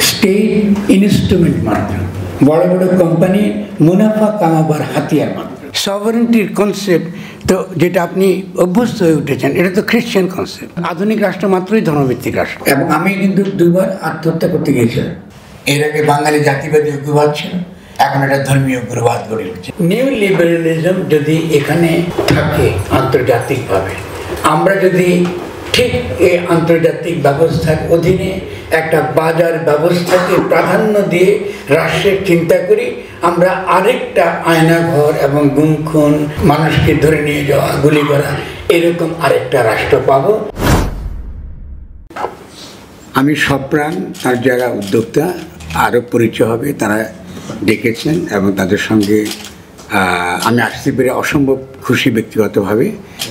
State instrument মাত্র, বড় বড় কোম্পানি মুনাফা কামাবার হাতিয়ার মাত্র। সভারেন্টির কনসেপ্ট তো যেটা আপনি অভ্যস্ত হয়ে উঠেছেন, এটা তো খ্রিশ্চান কনসেপ্ট। আধুনিক রাষ্ট্র মাত্রই ধর্মভিত্তিক রাষ্ট্র। এবং আমি কিন্তু 2বার আত্মহত্যা করতে গিয়েছিলাম। এর আগে বাঙালি জাতিবাদী উগ্রবাদ ছিল, এখন এটা ধর্মীয় উগ্রবাদ গড়ে উঠছে। নিউ লিবারেলিজম যদি এখানে থাকে আন্তর্জাতিকভাবে, আমরা যদি ঠিক এই আন্তর্জাতিক ব্যবস্থার অধীনে একটা বাজার ব্যবস্থাকে প্রাধান্য দিয়ে রাষ্ট্রের চিন্তা করি, আমরা আরেকটা আয়নাঘর এবং গুম খুন, মানুষকে ধরে নিয়ে যাওয়া, গুলি করা, এরকম আরেকটা রাষ্ট্র পাব। আমি সপ্রাণ তার যারা উদ্যোক্তা আরও পরিচয় হবে, তারা ডেকেছেন এবং তাদের সঙ্গে আমি আসতে পেরে অসম্ভব খুশি ব্যক্তিগতভাবে।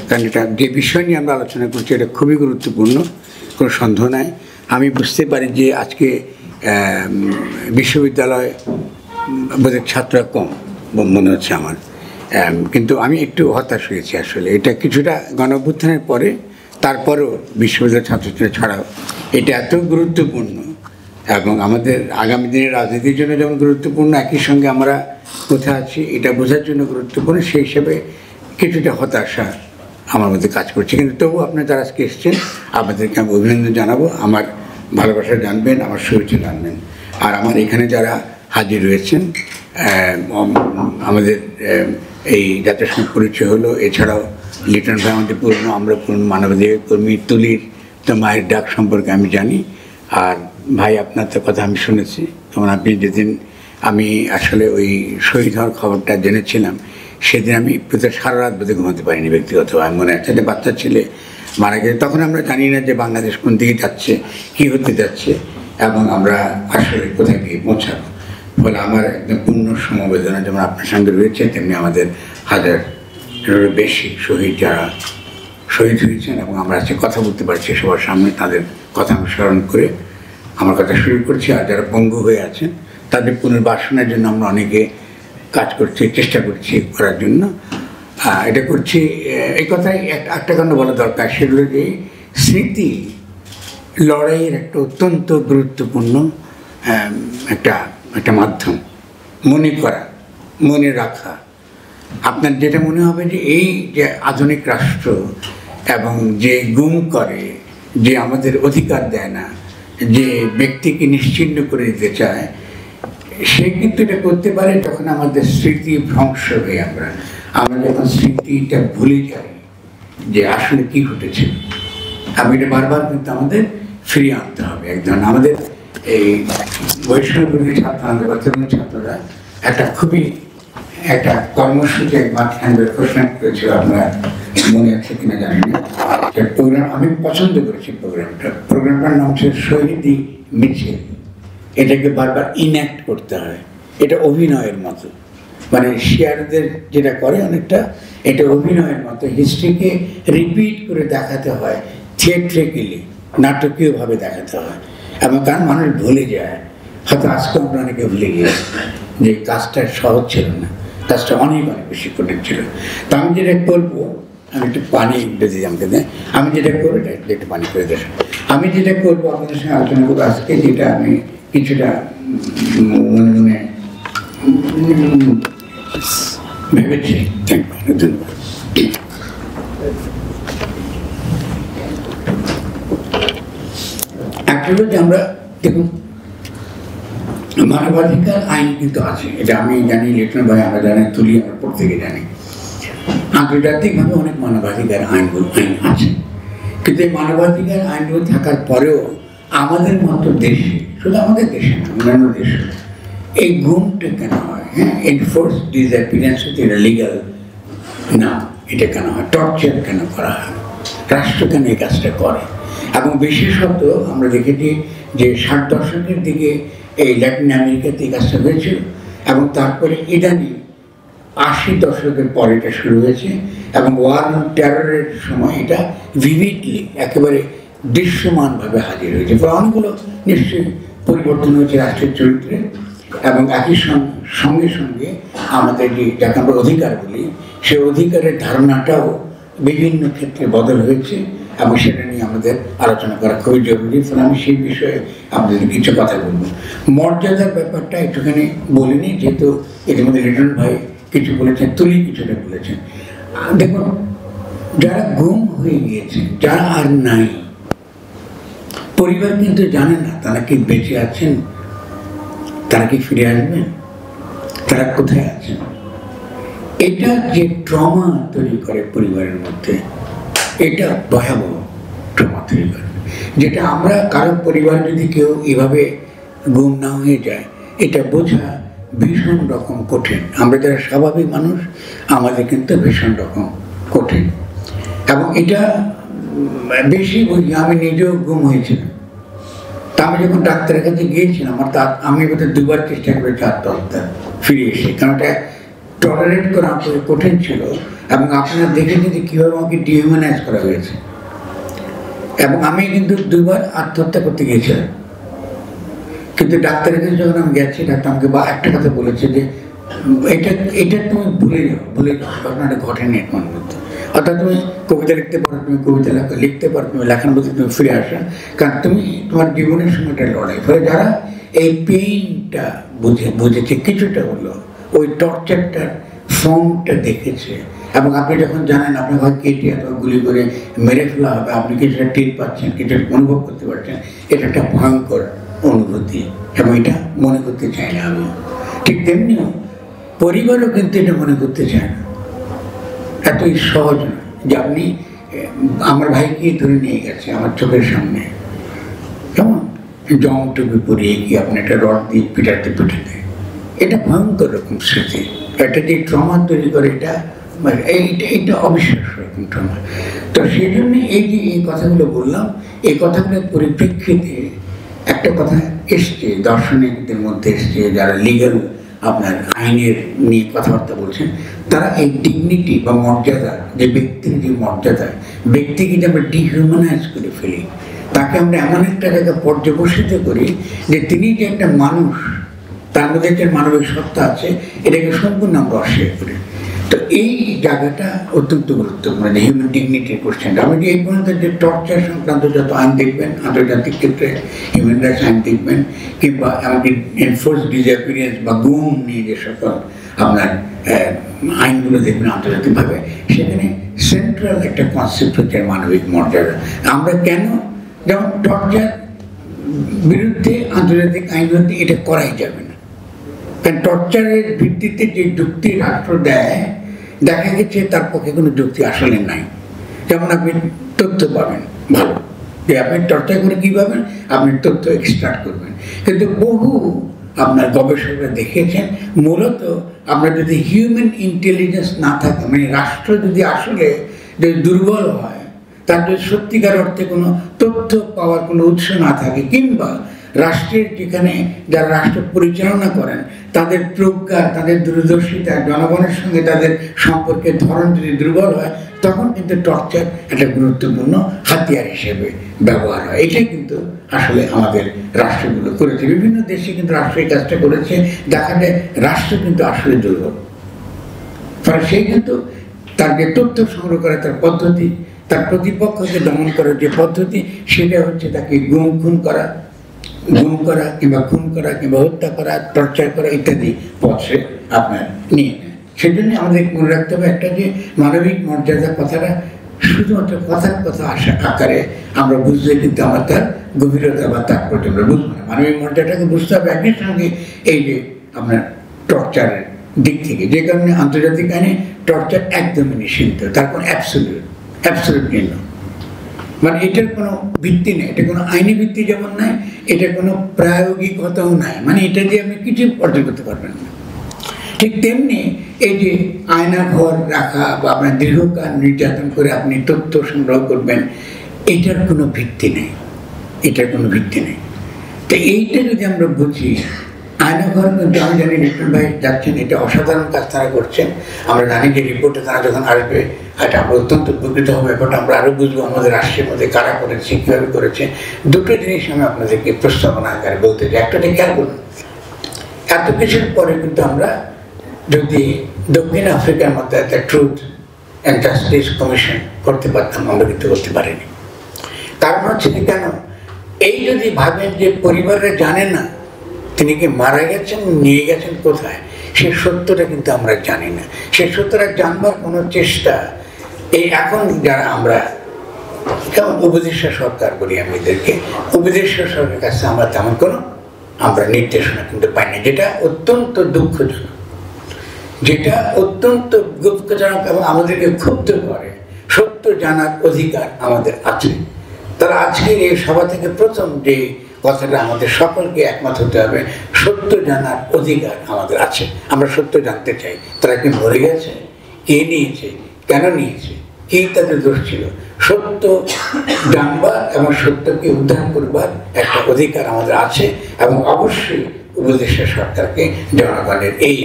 কারণ এটা যে বিষয় নিয়ে আমরা আলোচনা করছি এটা খুবই গুরুত্বপূর্ণ, কোনো সন্দেহ নাই। আমি বুঝতে পারি যে আজকে বিশ্ববিদ্যালয় বোধহয় ছাত্ররা কম মনে হচ্ছে আমার, কিন্তু আমি একটু হতাশ হয়েছি আসলে। এটা কিছুটা গণঅভ্যুত্থানের পরে, তারপরেও বিশ্ববিদ্যালয়ের ছাত্রছাত্রীরা ছাড়াও এটা এত গুরুত্বপূর্ণ এবং আমাদের আগামী দিনের রাজনীতির জন্য যেমন গুরুত্বপূর্ণ, একই সঙ্গে আমরা কোথায় আছি এটা বোঝার জন্য গুরুত্বপূর্ণ। সেই হিসেবে কিছুটা হতাশা আমার মধ্যে কাজ করছে, কিন্তু তবু আপনি যারা আজকে এসছেন আপনাদেরকে আমি অভিনন্দন জানাবো। আমার ভালোবাসা জানবেন, আমার শুভেচ্ছা জানবেন। আর আমার এখানে যারা হাজির রয়েছেন, আমাদের এই জাতীয় সঙ্গে পরিচয় হলো, এছাড়াও লিটন ভাই আমাদের পুরনো, আমরা পুরনো মানবাধিকার কর্মী, তুলির তো মায়ের ডাক সম্পর্কে আমি জানি। আর ভাই আপনার তো কথা আমি শুনেছি, তখন আপনি যেদিন আমি আসলে ওই শহীদ হওয়ার খবরটা জেনেছিলাম, সেদিন আমি প্রায় সারা রাত বোধহয় ঘুমাতে পারিনি ব্যক্তিগতভাবে। মনে হচ্ছে যে বাচ্চা ছেলে মারা গেছে, তখন আমরা জানি না যে বাংলাদেশ কোন দিকে যাচ্ছে, কী হতে যাচ্ছে এবং আমরা আসলে কোথায় গিয়ে পৌঁছাবো। ফলে আমার একদম পূর্ণ সমবেদনা যেমন আপনার সঙ্গে রয়েছে, তেমনি আমাদের হাজারেরও বেশি শহীদ যারা শহীদ হয়েছেন এবং আমরা আজকে কথা বলতে পারছি সবার সামনে, তাদের কথা অনুসরণ করে আমার কথা শুরু করছি। আর যারা পঙ্গু হয়ে আছেন তাদের পুনর্বাসনের জন্য আমরা অনেকে কাজ করছি, চেষ্টা করছি করার জন্য। এটা করছি, এই কথাই একটা কারণে বলা দরকার, সেগুলো যে স্মৃতি লড়াইয়ের একটা অত্যন্ত গুরুত্বপূর্ণ একটা মাধ্যম। মনে করা, মনে রাখা। আপনার যেটা মনে হবে যে এই যে আধুনিক রাষ্ট্র এবং যে গুম করে, যে আমাদের অধিকার দেয় না, যে ব্যক্তিকে নিশ্চিহ্ন করে দিতে চায়, সে কিন্তু এটা করতে পারে যখন আমাদের স্মৃতি ভ্রংশ হয়ে আমরা যখন স্মৃতিটা ভুলে যাই যে আসলে কি ঘটেছে। আমি এটা বারবার কিন্তু আমাদের ফিরিয়ে আনতে হবে। একজন আমাদের এই বৈষ্ণবী ছাত্ররা একটা কর্মসূচি একবার ঘোষণা করেছিল, আপনার মনে আছে কিনা জানি না। প্রোগ্রাম আমি পছন্দ করেছি। প্রোগ্রামটার নাম হচ্ছে শহীদি মিছিল। এটাকে বারবার ইনঅ্যাক্ট করতে হয়। এটা অভিনয়ের মতো, মানে শেয়ারদের যেটা করে অনেকটা, এটা অভিনয়ের মতো। হিস্ট্রিকে রিপিট করে দেখাতে হয়, থিয়েট্রিক্যালি, নাটকীয়ভাবে দেখাতে হয়। এবং কারণ মানুষ ভুলে যায়, হয়তো আজকে আমরা অনেকে ভুলে গিয়েছি যে কাজটা সহজ ছিল না, কাজটা অনেক অনেক বেশি কঠিন ছিল। তো আমি যেটা করবো, আমি একটু পানি যদি আমাকে দেয়, আমি যেটা করবো একটু পানি করে দেয়, আমি যেটা করবো আপনাদের সঙ্গে আলোচনা করবো আজকে, যেটা আমি কিছুটা মনে মনে ভেবেছি। ধন্যবাদ। একটা হলো যে আমরা দেখুন, মানবাধিকার আইন কিন্তু আছে, এটা আমি জানি, লিটন ভাই আমরা জানি, তুলি আমরা প্রত্যেকে জানি। আন্তর্জাতিকভাবে অনেক মানবাধিকার আইনগুলো আছে, কিন্তু এই মানবাধিকার আইনগুলো থাকার পরেও আমাদের মতো দেশে, শুধু আমাদের দেশে না, অন্যান্য দেশে এই গুমটা কেন হয়? হ্যাঁ, এনফোর্স ডিসঅ্যাপিয়ারেন্স এটা লিগাল না, এটা কেন হয়? টর্চার কেন করা হয়? রাষ্ট্র কেন এই কাজটা করে? এবং বিশেষত আমরা দেখেছি যে 60 দশকের দিকে এই ল্যাটিন আমেরিকাতে এই কাজটা হয়েছিল, এবং তারপরে ইদানিং 80 দশকের পরে এটা শুরু হয়েছে, এবং ওয়ার অন টেররের সময় এটা ভিভিডলি একেবারে দৃশ্যমানভাবে হাজির হয়েছে। অনেকগুলো নিশ্চয়ই পরিবর্তন হয়েছে রাষ্ট্রের চরিত্রে, এবং একই সঙ্গে সঙ্গে আমাদের যে যাকে আমরা অধিকার বলি, সেই অধিকারের ধারণাটাও বিভিন্ন ক্ষেত্রে বদল হয়েছে, এবং সেটা নিয়ে আমাদের আলোচনা করা খুবই জরুরি। ফলে আমি সেই বিষয়ে আপনাদের কিছু কথা বলবো। মর্যাদার ব্যাপারটা একটুখানি বলিনি, যেহেতু ইতিমধ্যে লিটন ভাই কিছু বলেছেন, তুলি কিছুটা বলেছেন। দেখুন, যারা গুম হয়ে গিয়েছেন, যারা আর নাই, পরিবার কিন্তু জানে না তারা কি বেঁচে আছেন, তারা কি ফিরে আসবেন, তারা কোথায় আছেন। এটা যে ট্রমা তৈরি করে পরিবারের মধ্যে, এটা ভয়াবহ ট্রমা তৈরি করে, যেটা আমরা কারো পরিবার যদি কেউ এভাবে গুম না হয়ে যায়, এটা বোঝা ভীষণ রকম কঠিন। আমরা যারা স্বাভাবিক মানুষ, আমাদের কিন্তু ভীষণ রকম কঠিন। এবং এটা বেশি বুঝি, আমি নিজেও গুম হয়েছিলাম। তা আমি যখন ডাক্তারের কাছে গিয়েছিলাম, আমি বোধহয় 2বার চেষ্টা করেছি আত্মহত্যা ফিরে এসে, কারণ এটা টলারেট করা কঠিন ছিল। এবং আপনারা দেখেছেন যে কীভাবে আমাকে ডিহিউম্যানাইজ করা হয়েছে। এবং আমি কিন্তু 2বার আত্মহত্যা করতে গিয়েছিলাম, কিন্তু ডাক্তারের কাছে যখন আমি গেছি, ডাক্তার আমাকে একটা কথা বলেছে যে এটা তুমি ভুলে যাও, ঘটনাটা ঘটেনি এখন মধ্যে। অর্থাৎ তুমি কবিতা লিখতে পারো, তুমি কবিতা লিখতে পারো, তুমি লেখার মধ্যে তুমি ফিরে আসো, কারণ তুমি তোমার জীবনের সঙ্গে একটা লড়াই। ফলে যারা এই পেইনটা বুঝেছে, কিছুটা হলো ওই টর্চারটার ফর্মটা দেখেছে, এবং আপনি যখন জানেন আপনার ঘর কেটে অথবা গুলি করে মেরে ফেলা হবে, আপনি কিছুটা টের পাচ্ছেন, কিছুটা অনুভব করতে পারছেন, এটা একটা ভয়ঙ্কর অনুভূতি। এবং এটা মনে করতে চাই না আমি। ঠিক তেমনিও পরিবারও কিন্তু এটা মনে করতে চায় না, এতই সহজ নয় যে আপনি আমার ভাইকে ধরে নিয়ে গেছে আমার চোখের সামনে, কেমন জং টুপি পরিয়ে গিয়ে আপনি একটা রড দিয়ে পিটাতে দেয়। এটা ভয়ঙ্কর রকম স্মৃতি, এটা যে ট্রমা তৈরি করে, এটা অবিশ্বাস্য রকম ট্রমা। তো সেই জন্য এই যে এই কথাগুলো বললাম, এই কথাগুলোর পরিপ্রেক্ষিতে একটা কথা এসছে, দার্শনিকদের মধ্যে এসছে, যারা লিগাল আপনার আইনের নিয়ে কথাবার্তা বলছেন, তারা এই ডিগনিটি বা মর্যাদা, যে ব্যক্তির যে মর্যাদা, ব্যক্তিকে যে আমরা ডিহিউম্যানাইজ করে ফেলি, তাকে আমরা এমন একটা জায়গায় পর্যবসিত করি যে তিনি যে একটা মানুষ, তার মধ্যে একটা মানবিক সত্তা আছে, এটাকে সম্পূর্ণ আমরা অস্বীকার করি। তো এই জায়গাটা অত্যন্ত গুরুত্বপূর্ণ, যে হিউম্যান ডিগনিটির কোশ্চেনটা। আমি যে এই পর্যন্ত যে টর্চার সংক্রান্ত যত আইন দেখবেন, আন্তর্জাতিক ক্ষেত্রে হিউম্যান রাইটস আইন দেখবেন, কিংবা এমনকি এনফোর্স ডিসঅ্যাপিয়ারেন্স বা গুম নিয়ে যে সকল আপনার আইনগুলো দেখবেন আন্তর্জাতিকভাবে, সেখানে সেন্ট্রাল একটা কনসেপ্ট হচ্ছে মানবিক মর্যাদা। আমরা কেন, যেমন টর্চার বিরুদ্ধে আন্তর্জাতিক আইন হতে এটা করাই যাবে না, কারণ টর্চারের ভিত্তিতে যে যুক্তি রাষ্ট্র দেয়, দেখা গেছে তার পক্ষে কোনো যুক্তি আসলে নাই। যেমন আপনি তথ্য পাবেন ভালো, যে আপনি টর্চার করে কী পাবেন, আপনি তথ্য এক্সট্রাক্ট করবেন। কিন্তু বহু আপনার গবেষকরা দেখিয়েছেন, মূলত আমরা যদি হিউম্যান ইন্টেলিজেন্স না থাকে, মানে রাষ্ট্র যদি আসলে যদি দুর্বল হয়, তার যদি সত্যিকার অর্থে কোনো তথ্য পাওয়ার কোনো উৎস না থাকে, কিংবা রাষ্ট্রের যেখানে যারা রাষ্ট্র পরিচালনা করেন তাদের প্রজ্ঞা, তাদের দূরদর্শিতা, জনগণের সঙ্গে তাদের সম্পর্কের ধরন যদি দুর্বল হয়, তখন কিন্তু টর্চার একটা গুরুত্বপূর্ণ হাতিয়ার হিসেবে ব্যবহার হয়। এটাই কিন্তু আসলে আমাদের রাষ্ট্রগুলো করেছে, বিভিন্ন দেশে কিন্তু রাষ্ট্র এই কাজটা করেছে। দেখা যায় রাষ্ট্র কিন্তু আসলে দুর্বল, ফলে সেই কিন্তু তার যে তথ্য সংগ্রহ করে তার পদ্ধতি, তার প্রতিপক্ষকে দমন করার যে পদ্ধতি, সেটা হচ্ছে তাকে গুম করা কিংবা খুন করা কিংবা হত্যা করা, টর্চার করা ইত্যাদি পথে আপনার নিয়ে নেয়। সেজন্য আমাদের মনে রাখতে হবে একটা, যে মানবিক মর্যাদা কথাটা শুধুমাত্র কথার কথা আকারে আমরা বুঝলে কিন্তু আমার তার গভীরতা বা তাৎপর্য আমরা বুঝবো না। মানবিক মর্যাদাটাকে বুঝতে হবে একই সঙ্গে এই যে আপনার টর্চারের দিক থেকে, যে কারণে আন্তর্জাতিক আইনে টর্চার একদমই নিষিদ্ধ, তার কোনো অ্যাবসলিউট নিয়ম, মানে এটার কোনো ভিত্তি নেই, এটা কোনো আইনি ভিত্তি যেমন নাই, এটা কোনো প্রায়োগিকতাও নাই, মানে এটা দিয়ে আপনি কিছু অর্জন করতে পারবেন না। ঠিক তেমনি এই যে আয়না ঘর রাখা বা আপনার দীর্ঘকাল নির্যাতন করে আপনি তথ্য সংগ্রহ করবেন, এটার কোনো ভিত্তি নেই, তো এইটা যদি আমরা বুঝি, আয়না ঘর কিন্তু আমি জানি লিটন ভাই যাচ্ছেন, এটা অসাধারণ কাজ তারা করছেন। আমরা জানি যে রিপোর্টে তারা যখন আসবে, এটা আমরা অত্যন্ত উপকৃত হবো, ব্যাপারটা আমরা আরও বুঝবো আমাদের রাষ্ট্রের মধ্যে কারা করেছে, কীভাবে করেছে। দুটো জিনিস আমি আপনাদেরকে প্রস্তাবনা আকারে বলতে চাই। একটা খেয়াল করুন, এত কিছুর পরে কিন্তু আমরা যদি দক্ষিণ আফ্রিকার মধ্যে একটা ট্রুথ অ্যান্ড জাস্টিস কমিশন করতে পারতাম, আমরা কিন্তু করতে পারিনি। কারণ হচ্ছে যে কেন, এই যদি ভাবেন যে পরিবারে জানে না তিনি কি মারা গেছেন, নিয়ে গেছেন কোথায়, সে সত্যটা কিন্তু আমরা জানি না। সে সত্যটা জানবার কোনো চেষ্টা এই এখন যারা আমরা যেমন উপদেষ্টা সরকার বলি, আমি এদেরকে উপদেষ্টা সরকারের কাছে আমরা তেমন কোনো আমরা নির্দেশনা কিন্তু পাই না, যেটা অত্যন্ত দুঃখজনক, যেটা অত্যন্ত দুঃখজনক এবং আমাদেরকে ক্ষুব্ধ করে। সত্য জানার অধিকার আমাদের আছে। তারা আজকের এই সভা থেকে প্রথম যে কথাটা আমাদের সকলকে একমত হতে হবে, সত্য জানার অধিকার আমাদের আছে। আমরা সত্য জানতে চাই, তারা কি মরে গেছে, কে নিয়েছে, কেন নিয়েছে, কি তাদের দোষ ছিল। সত্য জানবার এবং সত্যকে উদ্ধার করবার একটা অধিকার আমাদের আছে এবং অবশ্যই উপদেষ্টা সরকারকে জনগণের এই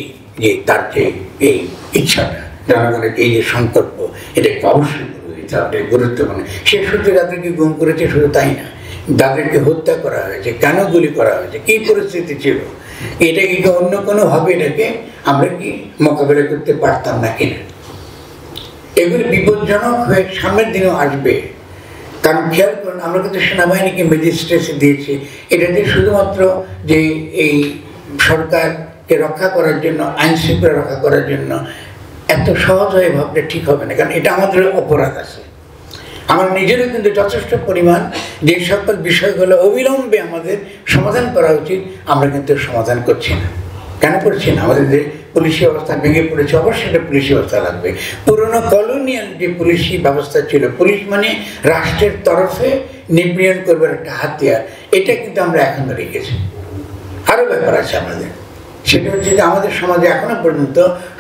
যে তার যে এই ইচ্ছাটা, জনগণের এই যে সংকল্প, এটাকে অবশ্যই গুরুত্বপূর্ণ। সে শুধু যাদেরকে গুম করেছে শুধু তাই না, যাদেরকে হত্যা করা হয়েছে, কেন গুলি করা হয়েছে, কি পরিস্থিতি ছিল, এটাকে কি অন্য কোনোভাবে এটাকে আমরা কি মোকাবেলা করতে পারতাম না কিনা, এগুলি বিপজ্জনক হয়ে সামনের দিনেও আসবে। কারণ খেয়াল করুন, আমরা কিন্তু সেনাবাহিনীকে ম্যাজিস্ট্রেসি দিয়েছি, এটাতে শুধুমাত্র যে এই সরকারকে রক্ষা করার জন্য, আইন শৃঙ্খলা রক্ষা করার জন্য, এত সহজ হয়ে ভাবলে ঠিক হবে না। কারণ এটা আমাদের অপরাধ আছে, আমার নিজেরও কিন্তু যথেষ্ট পরিমাণ যে সকল বিষয়গুলো অবিলম্বে আমাদের সমাধান করা উচিত, আমরা কিন্তু সমাধান করছি না। কেন করছি না? আমাদের যে পুলিশি ব্যবস্থা ভেঙে পড়েছে, অবশ্যই একটা পুলিশি ব্যবস্থা লাগবে। পুরনো কলোনিয়াল যে পুলিশি ব্যবস্থা ছিল, পুলিশ মানে রাষ্ট্রের তরফে নিপীড়ন করবার একটা হাতিয়ার, এটা কিন্তু আমরা এখনো রেখেছি। আরও ব্যাপার আছে আমাদের, সেটা হচ্ছে যে আমাদের সমাজে এখনো পর্যন্ত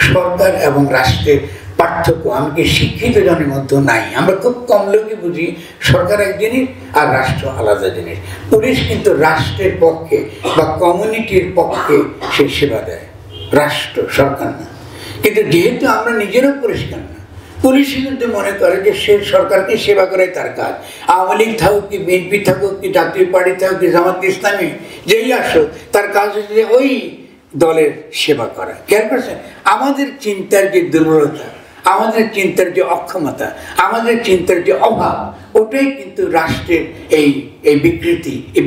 সরকার এবং রাষ্ট্রের পার্থক্য এমনকি শিক্ষিত জনের মধ্যে নাই। আমরা খুব কম লোকই বুঝি সরকার এক জিনিস আর রাষ্ট্র আলাদা জিনিস। পুলিশ কিন্তু রাষ্ট্রের পক্ষে বা কমিউনিটির পক্ষে সে সেবা দেয়, রাষ্ট্র, সরকার না। কিন্তু যেহেতু আমরা নিজেরও পরিষ্কার না, পুলিশই কিন্তু মনে করে যে সে সরকারকে সেবা করে তার কাজ। আওয়ামী লীগ থাকুক কি বিএনপি থাকুক কি জাতীয় পার্টি থাকুক কি জামাত ইসলামী, যেই আসুক, তার কাজ হচ্ছে যে ওই দলের সেবা করা। খেয়াল করছেন, আমাদের চিন্তার যে দুর্বলতা, আমাদের চিন্তার যে অক্ষমতা, আমাদের চিন্তার যে অভাব, ওটাই কিন্তু রাষ্ট্রের এই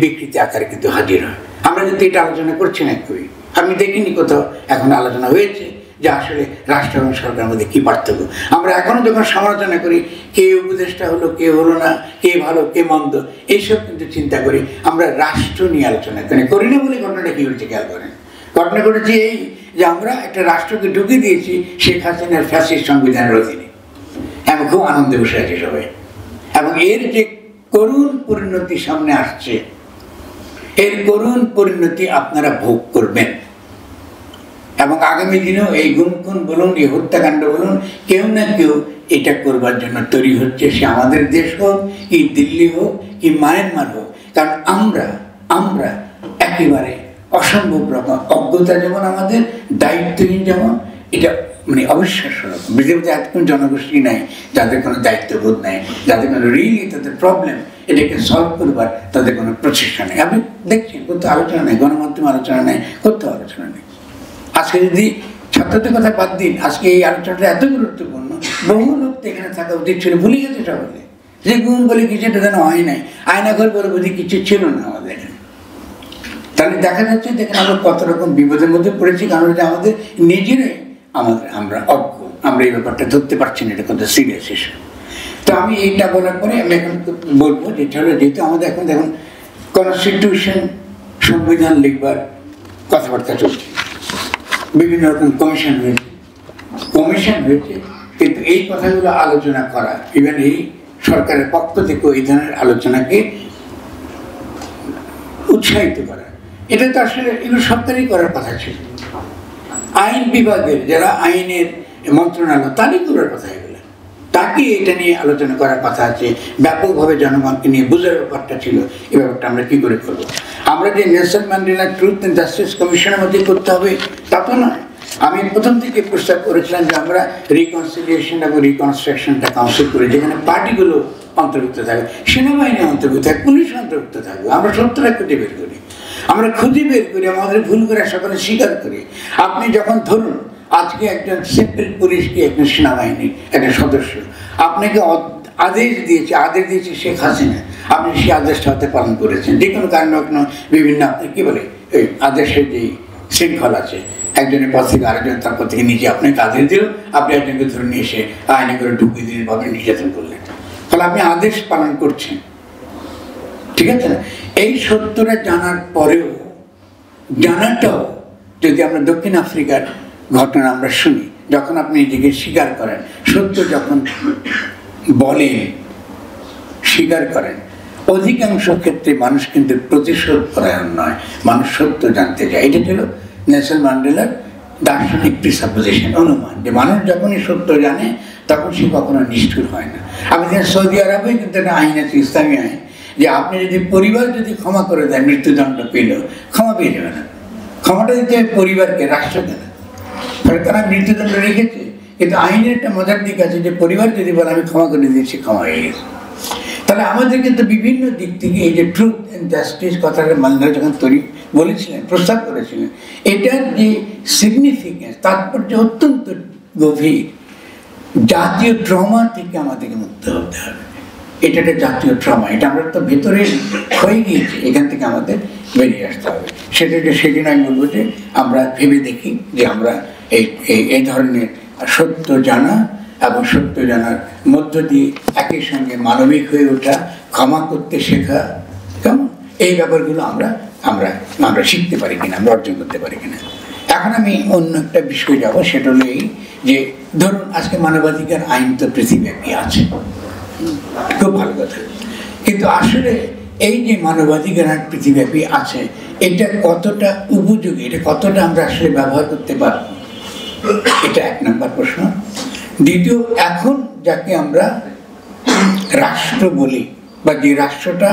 বিকৃতি আকারে কিন্তু হাজির হয়। আমরা কিন্তু এটা আলোচনা করছি না কই, আমি দেখিনি কোথাও এখন আলোচনা হয়েছে যে আসলে রাষ্ট্র এবং সরকারের মধ্যে কী পার্থক্য। আমরা এখনও যখন সমালোচনা করি, কে উপদেষ্টা হলো, কে হলো না, কে ভালো কে মন্দ, এইসব কিন্তু চিন্তা করি, আমরা রাষ্ট্র নিয়ে আলোচনা করি না বলে ঘটনাটা কী হচ্ছে খেয়াল করেন। ঘটনা ঘটেছে এই যে আমরা একটা রাষ্ট্রকে ঢুকিয়ে দিয়েছি শেখ হাসিনার ফ্যাসিস্ট সংবিধানের অধীনে। আমি খুব আনন্দে বসে আছি সবাই, এবং এর যে করুণ পরিণতি সামনে আসছে, এর করুণ পরিণতি আপনারা ভোগ করবেন। এবং আগামী দিনেও এই গুম বলুন, এই হত্যাকাণ্ড বলুন, কেউ না কেউ এটা করবার জন্য তৈরি হচ্ছে, সে আমাদের দেশ হোক কি দিল্লি হোক কি মায়ানমার হোক। কারণ আমরা একেবারে অসম্ভব রকম অজ্ঞতা যেমন আমাদের, দায়িত্বহীন যেমন, এটা মানে অবিশ্বাস্য রকম। পৃথিবীতে এত কোনো জনগোষ্ঠী নাই যাদের কোনো দায়িত্ববোধ নেই, যাদের কোনো রিয়েলি তাদের প্রবলেম এটাকে সলভ করবার তাদের কোনো প্রচেষ্টা নেই। আপনি দেখছেন কোথাও আলোচনা নেই, গণমাধ্যমে আলোচনা নেই, কোথাও আলোচনা নেই। আজকে যদি ছাত্রদের কথা বাদ দিন, আজকে এই আলোচনাটা এত গুরুত্বপূর্ণ, বহু লোক তো এখানে থাকা উচিত ছিল, ভুলে গেছে সকলে যে গুম বলে কিছু এটা যেন হয় নাই, আয়নাঘর বলে বুঝি কিছু ছিল না আমাদের এখানে। তাহলে দেখা যাচ্ছে দেখেন আমরা কত রকম বিপদের মধ্যে পড়েছি, কারণ যে আমাদের নিজেরাই আমরা অজ্ঞ, আমরা এই ব্যাপারটা ধরতে পারছি না, এটা কত সিরিয়াস ইস্যু। তো আমি এইটা বলার পরে আমি এখন বলবো যেটা হলো, যেহেতু আমাদের এখন দেখুন কনস্টিটিউশন, সংবিধান লিখবার কথাবার্তা চলছে, বিভিন্ন রকম কমিশন হয়েছে, কিন্তু এই কথাগুলো আলোচনা করা, ইভেন এই সরকারের পক্ষ থেকে এই ধরনের আলোচনাকে উৎসাহিত করা, এটা তো আসলে এগুলো সরকারই করার কথা ছিল। আইন বিভাগের যারা আইনের মন্ত্রণালয়, তারই করার কথা এগুলো, তাকে এটা নিয়ে আলোচনা করার কথা আছে, ব্যাপকভাবে জনগণকে নিয়ে বোঝার ব্যাপারটা ছিল। এই ব্যাপারটা আমরা কী করে করবো? আমরা যে Nelson Mandela truth and justice কমিশনের মধ্যে করতে হবে তা তো নয়। আমি প্রথম থেকে প্রস্তাব করেছিলাম যে আমরা রিকনসিলিয়েশন এবং রিকনস্ট্রাকশনটা কাউন্সিল করি, যেখানে পার্টিগুলো অন্তর্ভুক্ত থাকবে, সেনাবাহিনী অন্তর্ভুক্ত থাকবে, পুলিশ অন্তর্ভুক্ত থাকবে। আমরা সত্যটা খুঁজে বের করি, আমাদের ভুল করে সকলে স্বীকার করি। আপনি যখন ধরুন আজকে একজন সিম্পল পুলিশ কি একজন সেনাবাহিনীর একটা সদস্য আপনাকে আদেশ দিয়েছে শেখ হাসিনা, আপনি সেই আদেশটা হতে পালন করেছেন, যে কোনো কারণে কোনো বিভিন্ন আপনি কী বলে এই আদেশের যে শৃঙ্খল আছে, একজনের পর থেকে আরেকজন তারপর থেকে নিজে আপনাকে আদেশ দিল, আপনি একজনকে ধরে নিয়ে এসে আইনে করে ঢুকিয়ে দিলেন বা আপনি নির্যাতন করলেন, তাহলে আপনি আদেশ পালন করছেন, ঠিক আছে না? এই সত্যটা জানার পরেও, জানাটাও যদি আমরা দক্ষিণ আফ্রিকার ঘটনা আমরা শুনি, যখন আপনি নিজেকে স্বীকার করেন, সত্য যখন বলেন, স্বীকার করেন, অধিকাংশ ক্ষেত্রে মানুষ কিন্তু প্রতিশোধ পরায়ণ নয়, মানুষ সত্য জানতে চায়। এটা ছিল নেলসন ম্যান্ডেলার দার্শনিক প্রিসাপোজিশন, অনুমান, যে মানুষ যখনই সত্য জানে তখন সে কখনো নিষ্ঠুর হয় না। আমি সৌদি আরবে কিন্তু একটা আইন আছে, ইসলামী আইন, যে আপনি যদি পরিবার যদি ক্ষমা করে দেয়, মৃত্যুদণ্ড পেল, ক্ষমা পেয়ে যাবে না। ক্ষমাটা দিতে হবে পরিবারকে, রাষ্ট্রকে না। ফলে তারা মৃত্যুদণ্ড রেখেছে, কিন্তু আইনের একটা মজার দিক আছে যে পরিবার যদি বলে আমি ক্ষমা করে দিয়েছি, ক্ষমা হয়ে গেছে। তাহলে আমাদের কিন্তু বিভিন্ন দিক থেকে এই যে ট্রুথ অ্যান্ড জাস্টিস কথাটা মান্দারা যখন বলেছিলেন, প্রস্তাব করেছিলেন, এটার যে সিগনিফিকেন্স, তাৎপর্য অত্যন্ত গভীর। জাতীয় ট্রমা থেকে আমাদেরকে মুক্ত হতে হবে। এটা একটা জাতীয় ট্রমা, এটা আমরা তো ভেতরে হয়ে গিয়েছি, এখান থেকে আমাদের বেরিয়ে আসতে হবে। সেটাকে সেদিন আমি বলবো যে আমরা ভেবে দেখি যে আমরা এই ধরনের সত্য জানা এবং সত্য জানার মধ্য দিয়ে একই সঙ্গে মানবিক হয়ে ওঠা, ক্ষমা করতে শেখা, কেমন এই ব্যাপারগুলো আমরা আমরা আমরা শিখতে পারি কিনা, আমরা অর্জন করতে পারি কিনা। এখন আমি অন্য একটা বিষয় যাব, সেটা হলো এই যে ধরুন আজকে মানবাধিকার আইন তো পৃথিবীব্যাপী আছে, খুব ভালো কথা, কিন্তু আসলে এই যে মানবাধিকার আইন পৃথিবীব্যাপী আছে, এটা কতটা উপযোগী, এটা কতটা আমরা আসলে ব্যবহার করতে পারব, এটা এক নম্বর প্রশ্ন। দ্বিতীয়, এখন যাকে আমরা রাষ্ট্র বলি, বা যে রাষ্ট্রটা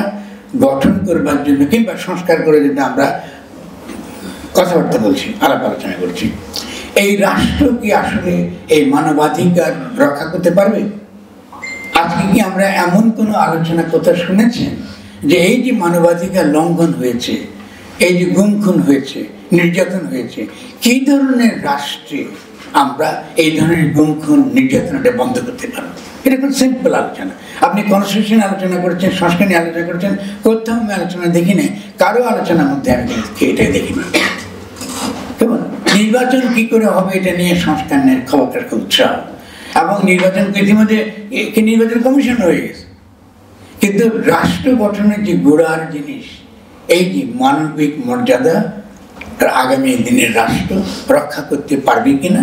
গঠন করবার জন্য কিংবা সংস্কার করার জন্য আমরা কথাবার্তা বলছি, আলাপ আলোচনা করছি, এই রাষ্ট্র কি আসলে এই মানবাধিকার রক্ষা করতে পারবে? আজকে কি আমরা এমন কোনো আলোচনা কথা শুনেছেন যে এই যে মানবাধিকার লঙ্ঘন হয়েছে, এই যে গুম খুন হয়েছে, নির্যাতন হয়েছে, কি ধরনের রাষ্ট্রে আমরা এই ধরনের গুম খুন নির্যাতনটা বন্ধ করতে পারবো? এটা খুব সিম্পল আলোচনা। আপনি কনস্টিটিউশন আলোচনা করেছেন, সংস্কার নিয়ে আলোচনা করেছেন, কোথাও আমি আলোচনা দেখি নাই, কারো আলোচনার মধ্যে আমি এটাই দেখিনি। কেমন নির্বাচন কি করে হবে এটা নিয়ে সংস্কার নিয়ে খবরটার খুব উৎসাহ, এবং নির্বাচন ইতিমধ্যে নির্বাচন কমিশন হয়ে গেছে, কিন্তু রাষ্ট্র গঠনের যে গোড়ার জিনিস, এই যে মানবিক মর্যাদা, আগামী দিনের রাষ্ট্র রক্ষা করতে পারবে কিনা,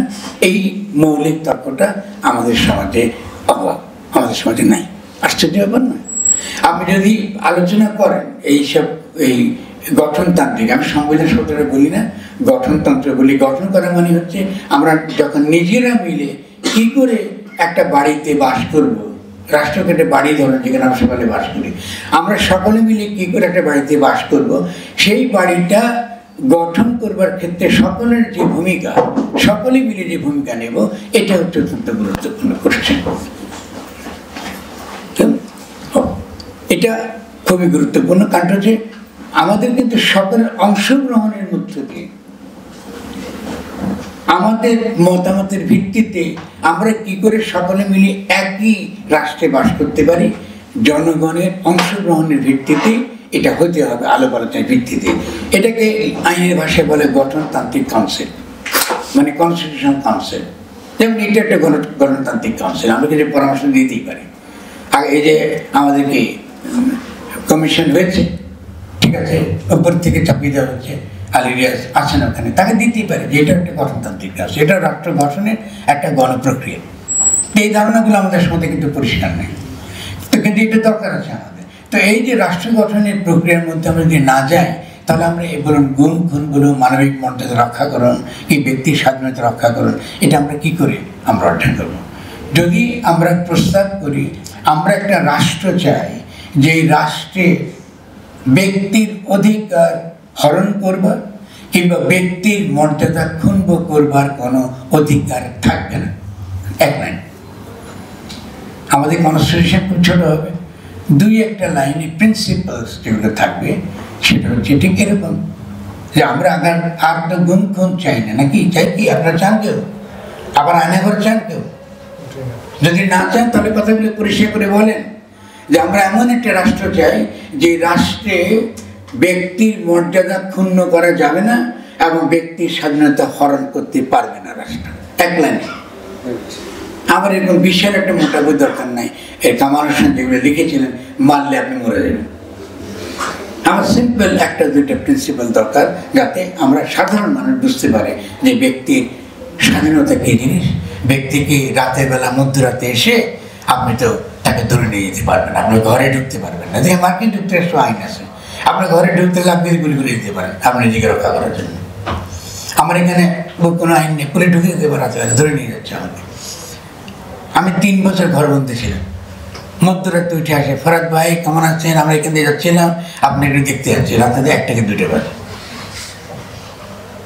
এই মৌলিক তর্কটা আমাদের সমাজে অভাব, আমাদের সমাজে নাই। আশ্চর্য ব্যাপার নয়? আপনি যদি আলোচনা করেন এইসব এই গঠনতান্ত্রিক, আমি সংবিধান শব্দটা বলি না, গঠনতন্ত্র বলি। গঠন করা মানে হচ্ছে আমরা যখন নিজেরা মিলে কি করে একটা বাড়িতে বাস করব, রাষ্ট্রকে একটা বাড়ি ধরেন যেখানে আমরা সকলে বাস করি, আমরা সকলে মিলে কি করে একটা বাড়িতে বাস করব, সেই বাড়িটা গঠন করবার ক্ষেত্রে সকলের যে ভূমিকা, সকলে মিলে যে ভূমিকা নেব, এটা হচ্ছে অত্যন্ত গুরুত্বপূর্ণ কোশ্চেন। এটা খুবই গুরুত্বপূর্ণ, কারণ হচ্ছে আমাদের কিন্তু সকলের অংশগ্রহণের মধ্য দিয়ে, আমাদের মতামতের ভিত্তিতে আমরা কি করে সকলে মিলে একই রাষ্ট্রে বাস করতে পারি, জনগণের অংশগ্রহণের ভিত্তিতে এটা হতে হবে, আলাপ আলোচনার ভিত্তিতে। এটাকে আইনের ভাষায় বলে গঠনতান্ত্রিক কাউন্সিল, মানে কনস্টিটিউশন কাউন্সিল। যেমন এটা একটা গণতান্ত্রিক কাউন্সিল, আমরা কিছু পরামর্শ দিতেই পারি। আর এই যে আমাদেরকে কমিশন হয়েছে, ঠিক আছে, উপর থেকে চাপিয়ে দেওয়া হচ্ছে, আলিরিয়াস আছেন ওখানে, তাকে দিতেই পারে যে এটা একটা গঠনতান্ত্রিক কাজ, এটা রাষ্ট্র গঠনের একটা গণপ্রক্রিয়া। এই ধারণাগুলো আমাদের সমাজে কিন্তু পরিষ্কার নেই, তো কিন্তু এটা দরকার আছে আমাদের। তো এই যে রাষ্ট্র গঠনের প্রক্রিয়ার মধ্যে আমরা যদি না যাই, তাহলে আমরা এই বলুন গুম খুনগুলো, মানবিক মর্যাদা রক্ষাকরণ, এই ব্যক্তির স্বাধীনতা রক্ষাকরণ, এটা আমরা কি করে আমরা অর্জন করবো? যদি আমরা প্রস্তাব করি আমরা একটা রাষ্ট্র চাই, যে রাষ্ট্রে ব্যক্তির অধিকার হরণ করবার কিংবা ব্যক্তির মর্যাদা ক্ষুণ্ণ করবার কোনো অধিকার থাকবে না, এক লাইন। আমাদের কনস্টিটিউশন খুব ছোট হবে, দুই একটা লাইনে প্রিন্সিপালস যেগুলো থাকবে, সেটা হচ্ছে ঠিক এরকম যে আমরা আর তো গুম খুন চাই না, নাকি চাই কি? আপনারা চান কেউ? আবার আয়নাঘর চান কেউ? যদি না চান তাহলে কথাগুলো পরিষ্কার করে বলেন যে আমরা এমন একটা রাষ্ট্র চাই যে রাষ্ট্রে ব্যক্তির মর্যাদা ক্ষুণ্ণ করা যাবে না এবং ব্যক্তির স্বাধীনতা হরণ করতে পারবে না রাষ্ট্র। এক লাইনে আমার এরকম বিশাল একটা মোটা বই দরকার নাই। এই কামাল হোসেন যেগুলো লিখেছিলেন, মারলে আপনি মরে যাবেন। আমার সিম্পল একটা দুইটা প্রিন্সিপাল দরকার, যাতে আমরা সাধারণ মানুষ বুঝতে পারে যে ব্যক্তির স্বাধীনতা কী জিনিস। ব্যক্তিকে রাতের বেলা মধ্যরাতে এসে আপনি তো তাকে ধরে নিয়ে যেতে পারবেন, আপনি ঘরে ঢুকতে পারবেন না। দেখে মার্কিন যুক্তরাষ্ট্র আইন আছে, আপনার ঘরে ঢুকতে গেলে আপনি গুলি করে দিতে পারেন আপনি নিজেকে রক্ষা করার জন্য। আমার এখানে কোনো আইন নেই, পুলিশ ঢুকে দিতে পারে, ধরে নিয়ে যাচ্ছে আমাকে। আমি 3 বছর ঘরবন্দি ছিলাম, মধ্যরাতে উঠে আসে, ফরাদ ভাই কেমন আছেন, আমরা এখান দিয়ে যাচ্ছিলাম, আপনি একটু দেখতে যাচ্ছি, রাতে 1 থেকে 2 বাজে।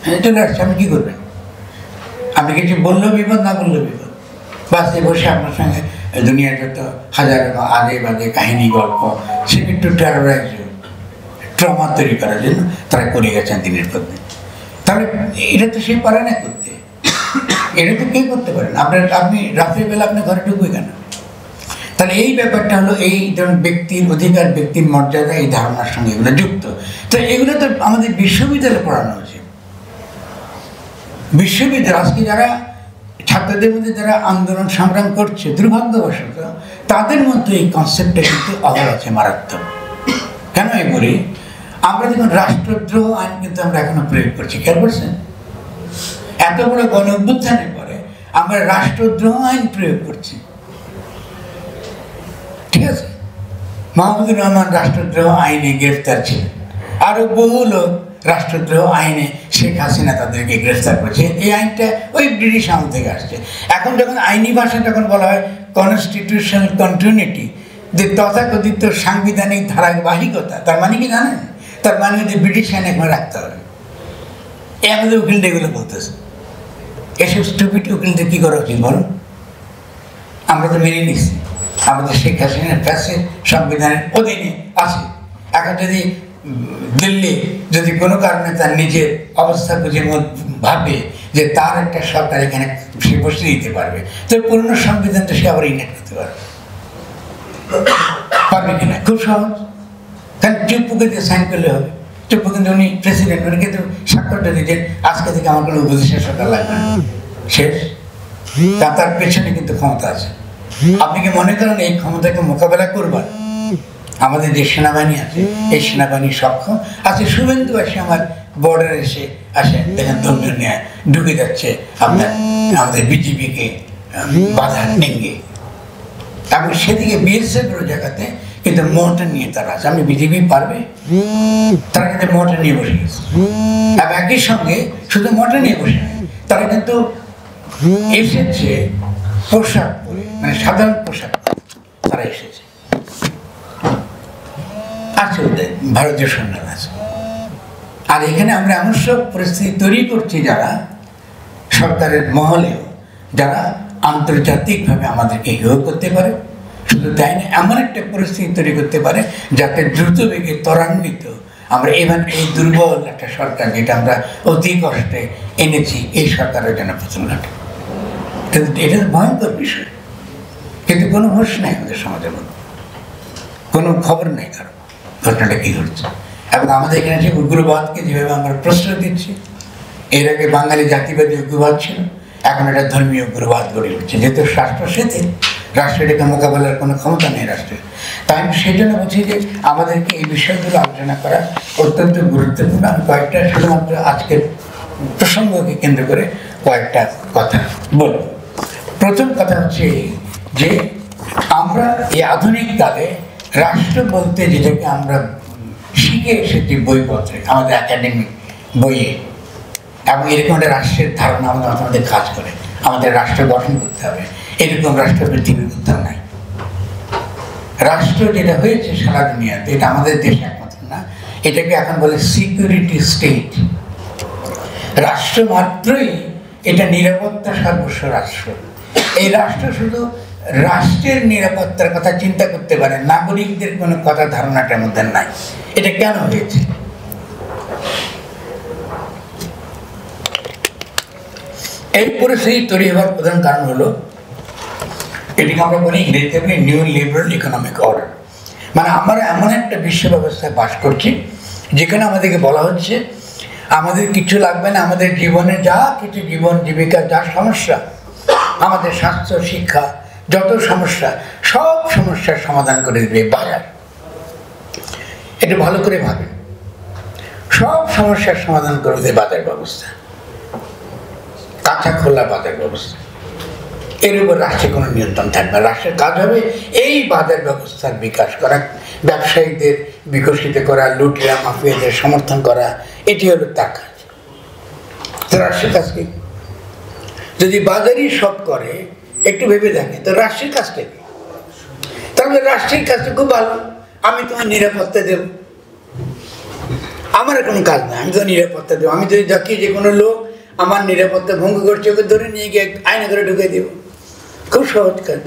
হ্যাঁ, চলে আসছে, আপনি কী করবেন? আপনি কিছু বললেও বিপদ, না বললেও বিপদ। বাসে বসে আপনার সঙ্গে দুনিয়ার যত হাজার আজে বাজে কাহিনী গল্প, সে একটু টেরোরাইজ ট্রমা তৈরি করার জন্য তারা করে গেছেন দিনের পর দিন। তাহলে এটা তো সে পারে না করতে, এটা তো কে করতে পারেন? আপনি রাতের বেলা আপনার ঘরে ঢুকবে কেন? তাহলে এই ব্যাপারটা হলো এই ধরুন ব্যক্তির অধিকার, ব্যক্তির মর্যাদা, এই ধারণার সঙ্গে এগুলো যুক্ত। তো এগুলো তো আমাদের বিশ্ববিদ্যালয়ে পড়ানো উচিত। বিশ্ববিদ্যালয় আজকে যারা ছাত্রদের মধ্যে যারা আন্দোলন সংগ্রাম করছে, দুর্ভাগ্যবশত তাদের মধ্যে এই কনসেপ্টটা কিন্তু অভাব আছে মারাত্মক। কেন এই বলি? আমরা যখন রাষ্ট্রদ্রোহ আইন কিন্তু আমরা এখনো প্রয়োগ করছি, খেয়াল করছেন? এত বড় গণ অভ্যুত্থানের পরে আমরা রাষ্ট্রদ্রোহ আইন প্রয়োগ করছি, ঠিক আছে? মাহমুদুর রহমান রাষ্ট্রদ্রোহ আইনে গ্রেফতার ছিলেন, আরো বহু লোক রাষ্ট্রদ্রোহ আইনে শেখ হাসিনা তাদেরকে গ্রেফতার করেছে। এই আইনটা ওই ব্রিটিশ আমল থেকে আসছে। এখন যখন আইনি ভাষা যখন বলা হয় কনস্টিটিউশনাল কন্টিনিউটি, যে তথাকথিত সাংবিধানিক ধারাবাহিকতা, তার মানে কি জানেন? তার মানে যে ব্রিটিশ আইন এখন রাখতে হবে। এই আমাদের উকিলদের এগুলো বলতেছে। এসব স্টুপিড উকিলদের কী করা উচিত বলুন? আমরা তো মেনে নিচ্ছি আমাদের শেখ হাসিনার কাছে সংবিধানের অধীনে আছে। এখন যদি দিল্লি যদি কোনো কারণে তার নিজের অবস্থা বুঝে ভাবে যে তার একটা সরকার এখানে সে বসে দিতে পারবে, তো পুরনো সংবিধানটা সে আবার ইনেক্ট করতে পারবে, পারবে কিনা? খুব সহজ। কারণ চুপ্পুকে দিয়ে সাইন করলে হবে। চুপ্পু কিন্তু উনি প্রেসিডেন্ট, উনি কিন্তু স্বাক্ষরটা দিয়েছেন আজকে থেকে আমার কোনো উপদেশের সরকার লাগবে না, শেষ। তার পেছনে কিন্তু ক্ষমতা আছে। আপনি কি মনে করেন এই ক্ষমতাকে মোকাবেলা করবার আমাদের যে সেনাবাহিনী আছে, এই সেনাবাহিনী সক্ষম আছে? শুভেন্দু এসে আমার বর্ডারে এসে আসে, দেখেন দমদম নিয়ে ঢুকে যাচ্ছে আপনার আমাদের বিজেপিকে বাধা নেঙ্গে, এবং সেদিকে বিএসএফ জায়গাতে কিন্তু মোটর নিয়ে তারা আছে। আপনি বিজেপি পারবে? তারা কিন্তু মোটর নিয়ে বসে গেছে। এবং একই সঙ্গে শুধু মোটর নিয়ে বসে, তারা কিন্তু এসেছে পোশাক পরে, মানে সাধারণ পোশাক তারা এসেছে, আছে ওদের ভারতীয় সৈন্যরা আছে। আর এখানে আমরা এমন সব পরিস্থিতি তৈরি করছি যারা সরকারের মহলেও, যারা আন্তর্জাতিকভাবে আমাদেরকে হেয় করতে পারে। শুধু তাই না, এমন একটা পরিস্থিতি তৈরি করতে পারে যাতে দ্রুত বেগে ত্বরান্বিত আমরা এবার এই দুর্বল একটা সরকার, যেটা আমরা অতি কষ্টে এনেছি, এই সরকারের জন্য পতন ঘটে। কিন্তু এটা ভয়ঙ্কর বিষয়, কিন্তু কোনো হোশ নাই আমাদের সমাজের মধ্যে, কোনো খবর নেই কারো ঘটনাটা কী ঘটছে। এবং আমাদের এখানে যে উগ্রবাদকে যেভাবে আমরা প্রশ্রয় দিচ্ছি, এর আগে বাঙালি জাতিবাদী উগ্রবাদ ছিল, এখন এটা ধর্মীয় উগ্রবাদ গড়ে উঠছে। যেহেতু রাষ্ট্র সেতে রাষ্ট্র এটাকে মোকাবেলার কোনো ক্ষমতা নেই রাষ্ট্রের, তাই আমি সেই জন্য বলছি যে আমাদেরকে এই বিষয়গুলো আলোচনা করা অত্যন্ত গুরুত্বপূর্ণ। আমি কয়েকটা শুধুমাত্র আজকের প্রসঙ্গকে কেন্দ্র করে কয়েকটা কথা বলব। প্রথম কথা হচ্ছে যে আমরা এই আধুনিক কালে রাষ্ট্র বলতে যেটাকে আমরা শিখে এসেছি বইপত্রে, আমাদের একাডেমিক বইয়ে, এবং এরকম একটা রাষ্ট্রের ধারণা আমাদের কাজ করে। আমাদের রাষ্ট্র গঠন করতে হবে, এরকম রাষ্ট্র পৃথিবীর কোথাও নাই। রাষ্ট্র যেটা হয়েছে সারা দুনিয়াতে, এটা আমাদের দেশে একমাত্র না, এটাকে এখন বলে সিকিউরিটি স্টেট। রাষ্ট্র মাত্রই এটা নিরাপত্তা সর্বস্ব রাষ্ট্র। এই রাষ্ট্র শুধু রাষ্ট্রের নিরাপত্তার কথা চিন্তা করতে পারে, নাগরিকদের কোনো কথা ধারণাটার মধ্যে নাই। এটা কেন হয়েছে? এই পরিস্থিতি তৈরি হওয়ার প্রধান কারণ হলো, এটিকে আমরা বলি ইংরেজিতে নিউ লিবারাল ইকোনমিক অর্ডার। মানে আমরা এমন একটা বিশ্ব ব্যবস্থায় বাস করছি যেখানে আমাদেরকে বলা হচ্ছে আমাদের কিছু লাগবে না, আমাদের জীবনে যা কিছু জীবন জীবিকা যা সমস্যা, আমাদের স্বাস্থ্য শিক্ষা যত সমস্যা, সব সমস্যার সমাধান করে দেবে বাজার। এটা ভালো করে ভাবেন, সব সমস্যার সমাধান করে দেবে বাজার ব্যবস্থা, কাঁচা খোলা বাজার ব্যবস্থা। এর উপর রাষ্ট্রের কোনো নিয়ন্ত্রণ থাকবে। রাষ্ট্রের কাজ হবে এই বাজার ব্যবস্থার বিকাশ করা, ব্যবসায়ীদের বিকশিত করা, লুটিয়া মাফিয়াদের সমর্থন করা, এটি হলো তার কাজ। রাষ্ট্রের কাজ কি? যদি বাজারই সব করে, একটু ভেবে দেখে তো রাষ্ট্রের কাজটা কি? তাহলে রাষ্ট্রের কাজটা খুব ভালো, আমি তোমার নিরাপত্তা দেব, আমার কোনো কাজ না, আমি তো নিরাপত্তা দেবো। আমি যদি দেখি যে কোনো লোক আমার নিরাপত্তা ভঙ্গ করছে, ওকে ধরে নিয়ে গিয়ে আয়না করে ঢুকে দেবো, খুব সহজ কাজ।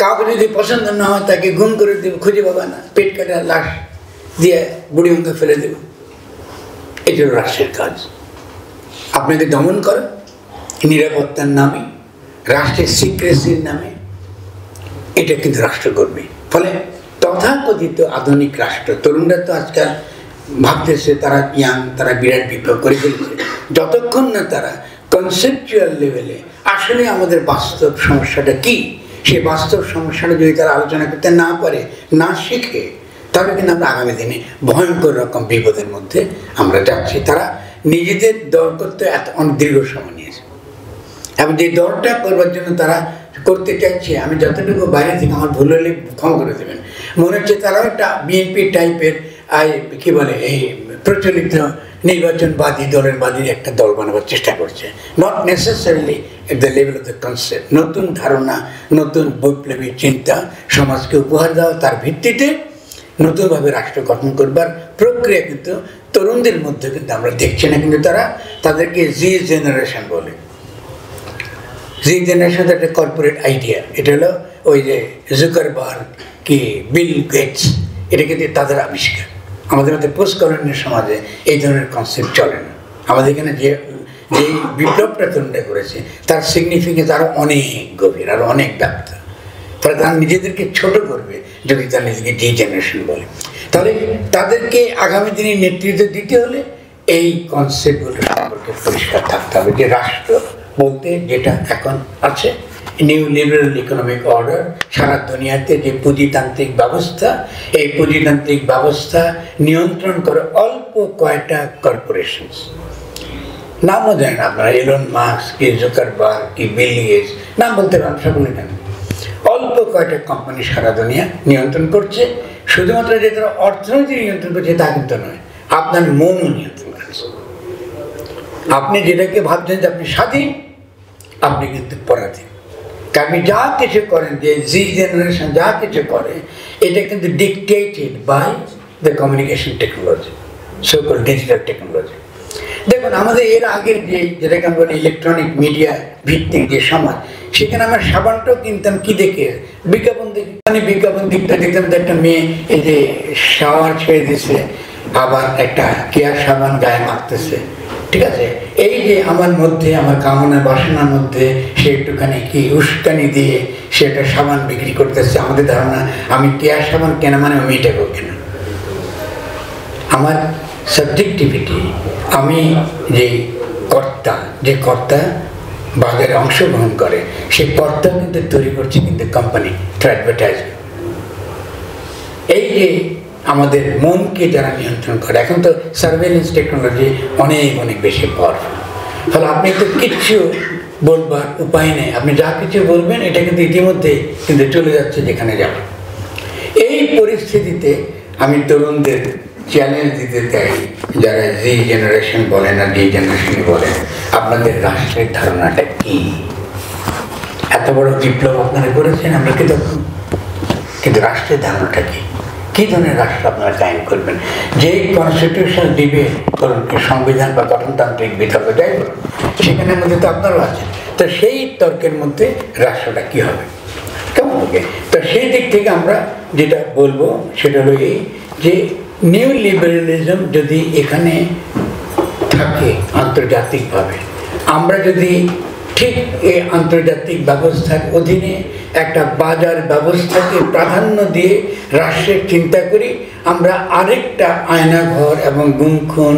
কাউকে যদি পছন্দ না হয় তাকে গুম করে দেবো, খুঁজে পাবা না, পেট কাটা লাশ দিয়ে বুড়ি অঙ্গে ফেলে দেবো। এটা রাষ্ট্রের কাজ। আপনাকে দমন করা নিরাপত্তার নামে, রাষ্ট্রের সিক্রেসির নামে, এটা কিন্তু রাষ্ট্র করবে। ফলে তথাকথিত আধুনিক রাষ্ট্র, তরুণরা তো আজকাল ভাবতেছে তারা ইয়াং, তারা বিরাট বিপ্লব করে ফেলেছে। যতক্ষণ না তারা কনসেপচুয়াল লেভেলে আসলে আমাদের বাস্তব সমস্যাটা কি, সেই বাস্তব সমস্যাটা যদি তারা আলোচনা করতে না পারে, না শিখে, তাহলে কিন্তু আমরা আগামী দিনে ভয়ঙ্কর রকম বিপদের মধ্যে আমরা যাচ্ছি। তারা নিজেদের দল করতে অনেক দীর্ঘ সময় নিয়েছে, এবং যে দলটা করবার জন্য তারা করতে চাইছে, আমি যতটুকু বাইরে থেকে আমার ভুল হলে ক্ষমা করে দেবেন, মনে হচ্ছে তারাও একটা বিএনপি টাইপের কি বলে এই প্রচলিত নির্বাচনবাদী দলের বাদীর একটা দল বানাবার চেষ্টা করছে। Not necessarily at the level of the concept. নতুন ধারণা, নতুন বৈপ্লবী চিন্তা সমাজকে উপহার দেওয়া, তার ভিত্তিতে নতুনভাবে রাষ্ট্র গঠন করবার প্রক্রিয়া কিন্তু তরুণদের মধ্যে কিন্তু আমরা দেখছি না। কিন্তু তারা তাদেরকে জি জেনারেশন বলে। জি জেনারেশন একটা কর্পোরেট আইডিয়া। এটা হলো ওই যে জুকারবার্গ কি বিল গেটস, এটা কিন্তু তাদের আবিষ্কার। আমাদের মধ্যে পোস্ট কলোনিয়াল সমাজে এই ধরনের কনসেপ্ট চলে না। আমাদের এখানে যে যেই বিপ্লবটা তরুণরা করেছে তার সিগনিফিকেন্স আরও অনেক গভীর, আরও অনেক ব্যাপ্ত। ফলে তারা নিজেদেরকে ছোট করবে যদি তারা নিজেকে জি জেনারেশন বলে। তাহলে তাদেরকে আগামী দিনে নেতৃত্ব দিতে হলে এই কনসেপ্টগুলো সম্পর্কে পরিষ্কার থাকতে হবে যে রাষ্ট্র বলতে যেটা এখন আছে, নিউ লিবারেল ইকোনমিক অর্ডার, সারা দুনিয়াতে যে পুঁজিতান্ত্রিক ব্যবস্থা, এই পুঁজিতান্ত্রিক ব্যবস্থা নিয়ন্ত্রণ করে অল্প কয়টা কর্পোরেশনস। নামও জানেন আপনারা, এলন মাস্ক কি জুকারবার্গ কি বিল গেটস, নাম বলতে পারেন, সকলে জানেন। অল্প কয়টা কোম্পানি সারা দুনিয়া নিয়ন্ত্রণ করছে। শুধুমাত্র যে তারা অর্থনীতি নিয়ন্ত্রণ করছে তা কিন্তু নয়, আপনার মনও নিয়ন্ত্রণ করছে। আপনি যেটাকে ভাবছেন যে আপনি স্বাধীন, আপনি কিন্তু পরাধীন। আপনি যা কিছু করেন, যে জি জেনারেশন যা কিছু করে, এটা কিন্তু dictated by the communication technology, so called digital technology. দেখুন আমাদের এর আগের যেটাকে আমরা বলি ইলেকট্রনিক মিডিয়া ভিত্তিক যে সমাজ, সেখানে আমরা সাবানটাও কিনতাম কি দেখে, বিজ্ঞাপন দেখে। মানে বিজ্ঞাপন দিকটা দেখতাম যে একটা মেয়ে এই যে শাওয়ার ছেড়ে দিচ্ছে, আবার একটা কেয়ার সাবান গায়ে মাখতেছে, ঠিক আছে। এই যে আমার মধ্যে, আমার কামনা বাসনার মধ্যে সে একটুখানি কি উস্কানি দিয়ে সে একটা সাবান বিক্রি করতেছে। আমাদের ধারণা আমি কেয়ার সাবান কেনা মানে মেয়েটাকেও কেনা। আমার সাবজেক্টিভিটি, আমি যে কর্তা বাজারে অংশগ্রহণ করে, সেই কর্তা কিন্তু তৈরি করছে কিন্তু কোম্পানি থ্রু অ্যাডভার্টাইজমেন্ট। এই যে আমাদের মনকে যারা নিয়ন্ত্রণ করে, এখন তো সার্ভেলেন্স টেকনোলজি অনেক অনেক বেশি পাওয়ারফুল। ফলে আপনি তো কিচ্ছু বলবার উপায় নেই, আপনি যা কিছু বলবেন এটা কিন্তু ইতিমধ্যে কিন্তু চলে যাচ্ছে যেখানে যাবে। এই পরিস্থিতিতে আমি তরুণদের চ্যালেঞ্জ দিতে চাই, যারা জি জেনারেশন বলেন আর ডি জেনারেশন বলেন, আপনাদের রাষ্ট্রের ধারণাটা কি? এত বড় বিপ্লব আপনারা করেছেন, আমরা কিন্তু রাষ্ট্রের ধারণাটা কি? কী ধরনের রাষ্ট্র আপনারা কায়েম করবেন? যে কনস্টিটিউশন ডিবেট করুন, সংবিধান বা গঠনতান্ত্রিক বিতর্ক যাই বলুন, সেখানের মধ্যে তো আপনারাও আছেন। তো সেই তর্কের মধ্যে রাষ্ট্রটা কী হবে, কেমন হবে? তো সেই দিক থেকে আমরা যেটা বলবো সেটা হলো এই যে নিউ লিবারেলিজম যদি এখানে থাকে আন্তর্জাতিকভাবে, আমরা যদি ঠিক এই আন্তর্জাতিক ব্যবস্থার অধীনে একটা বাজার ব্যবস্থাকে প্রাধান্য দিয়ে রাষ্ট্রের চিন্তা করি, আমরা আরেকটা আয়নাঘর এবং গুমখুন,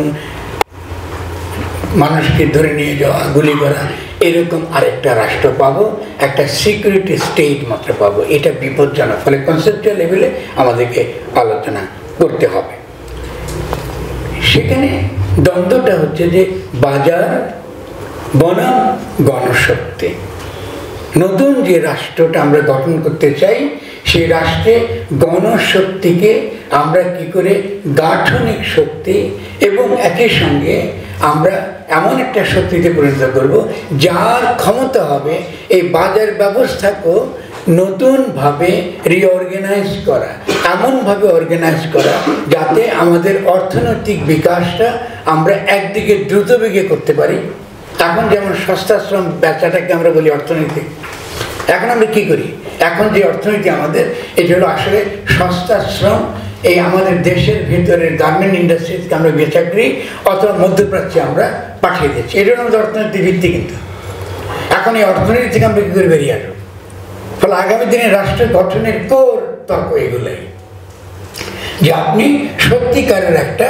মানুষকে ধরে নিয়ে যাওয়া, গুলি করা, এরকম আরেকটা রাষ্ট্র পাবো, একটা সিকিউরিটি স্টেট মাত্র পাবো। এটা বিপজ্জনক। ফলে কনসেপচুয়াল লেভেলে আমাদেরকে আলোচনা করতে হবে। সেখানে দ্বন্দ্বটা হচ্ছে যে বাজার বনাম গণশক্তি। নতুন যে রাষ্ট্রটা আমরা গঠন করতে চাই, সেই রাষ্ট্রে গণশক্তিকে আমরা কি করে গাঠনিক শক্তি এবং একই সঙ্গে আমরা এমন একটা শক্তিতে পরিণত করব যার ক্ষমতা হবে এই বাজার ব্যবস্থাকেও নতুনভাবে রিঅর্গানাইজ করা, এমনভাবে অর্গানাইজ করা যাতে আমাদের অর্থনৈতিক বিকাশটা আমরা একদিকে দ্রুত বেগে করতে পারি। এখন যেমন সস্তাশ্রম বেচাটাকে আমরা বলি অর্থনীতি, এখন আমরা কি করি? এখন যে অর্থনীতি আমাদের, এটা হলো আসলে সস্তাশ্রম। এই আমাদের দেশের ভিতরের গার্মেন্ট ইন্ডাস্ট্রিকে আমরা বেচা করি অথবা মধ্যপ্রাচ্যে আমরা পাঠিয়ে দিচ্ছি। এটা হলো আমাদের অর্থনীতির ভিত্তি। কিন্তু এখন এই অর্থনীতি থেকে আমরা কি করে বেরিয়ে আসবো? ফলে আগামী দিনে রাষ্ট্র গঠনের কোর তর্ক এগুলাই, যে আপনি সত্যিকারের একটা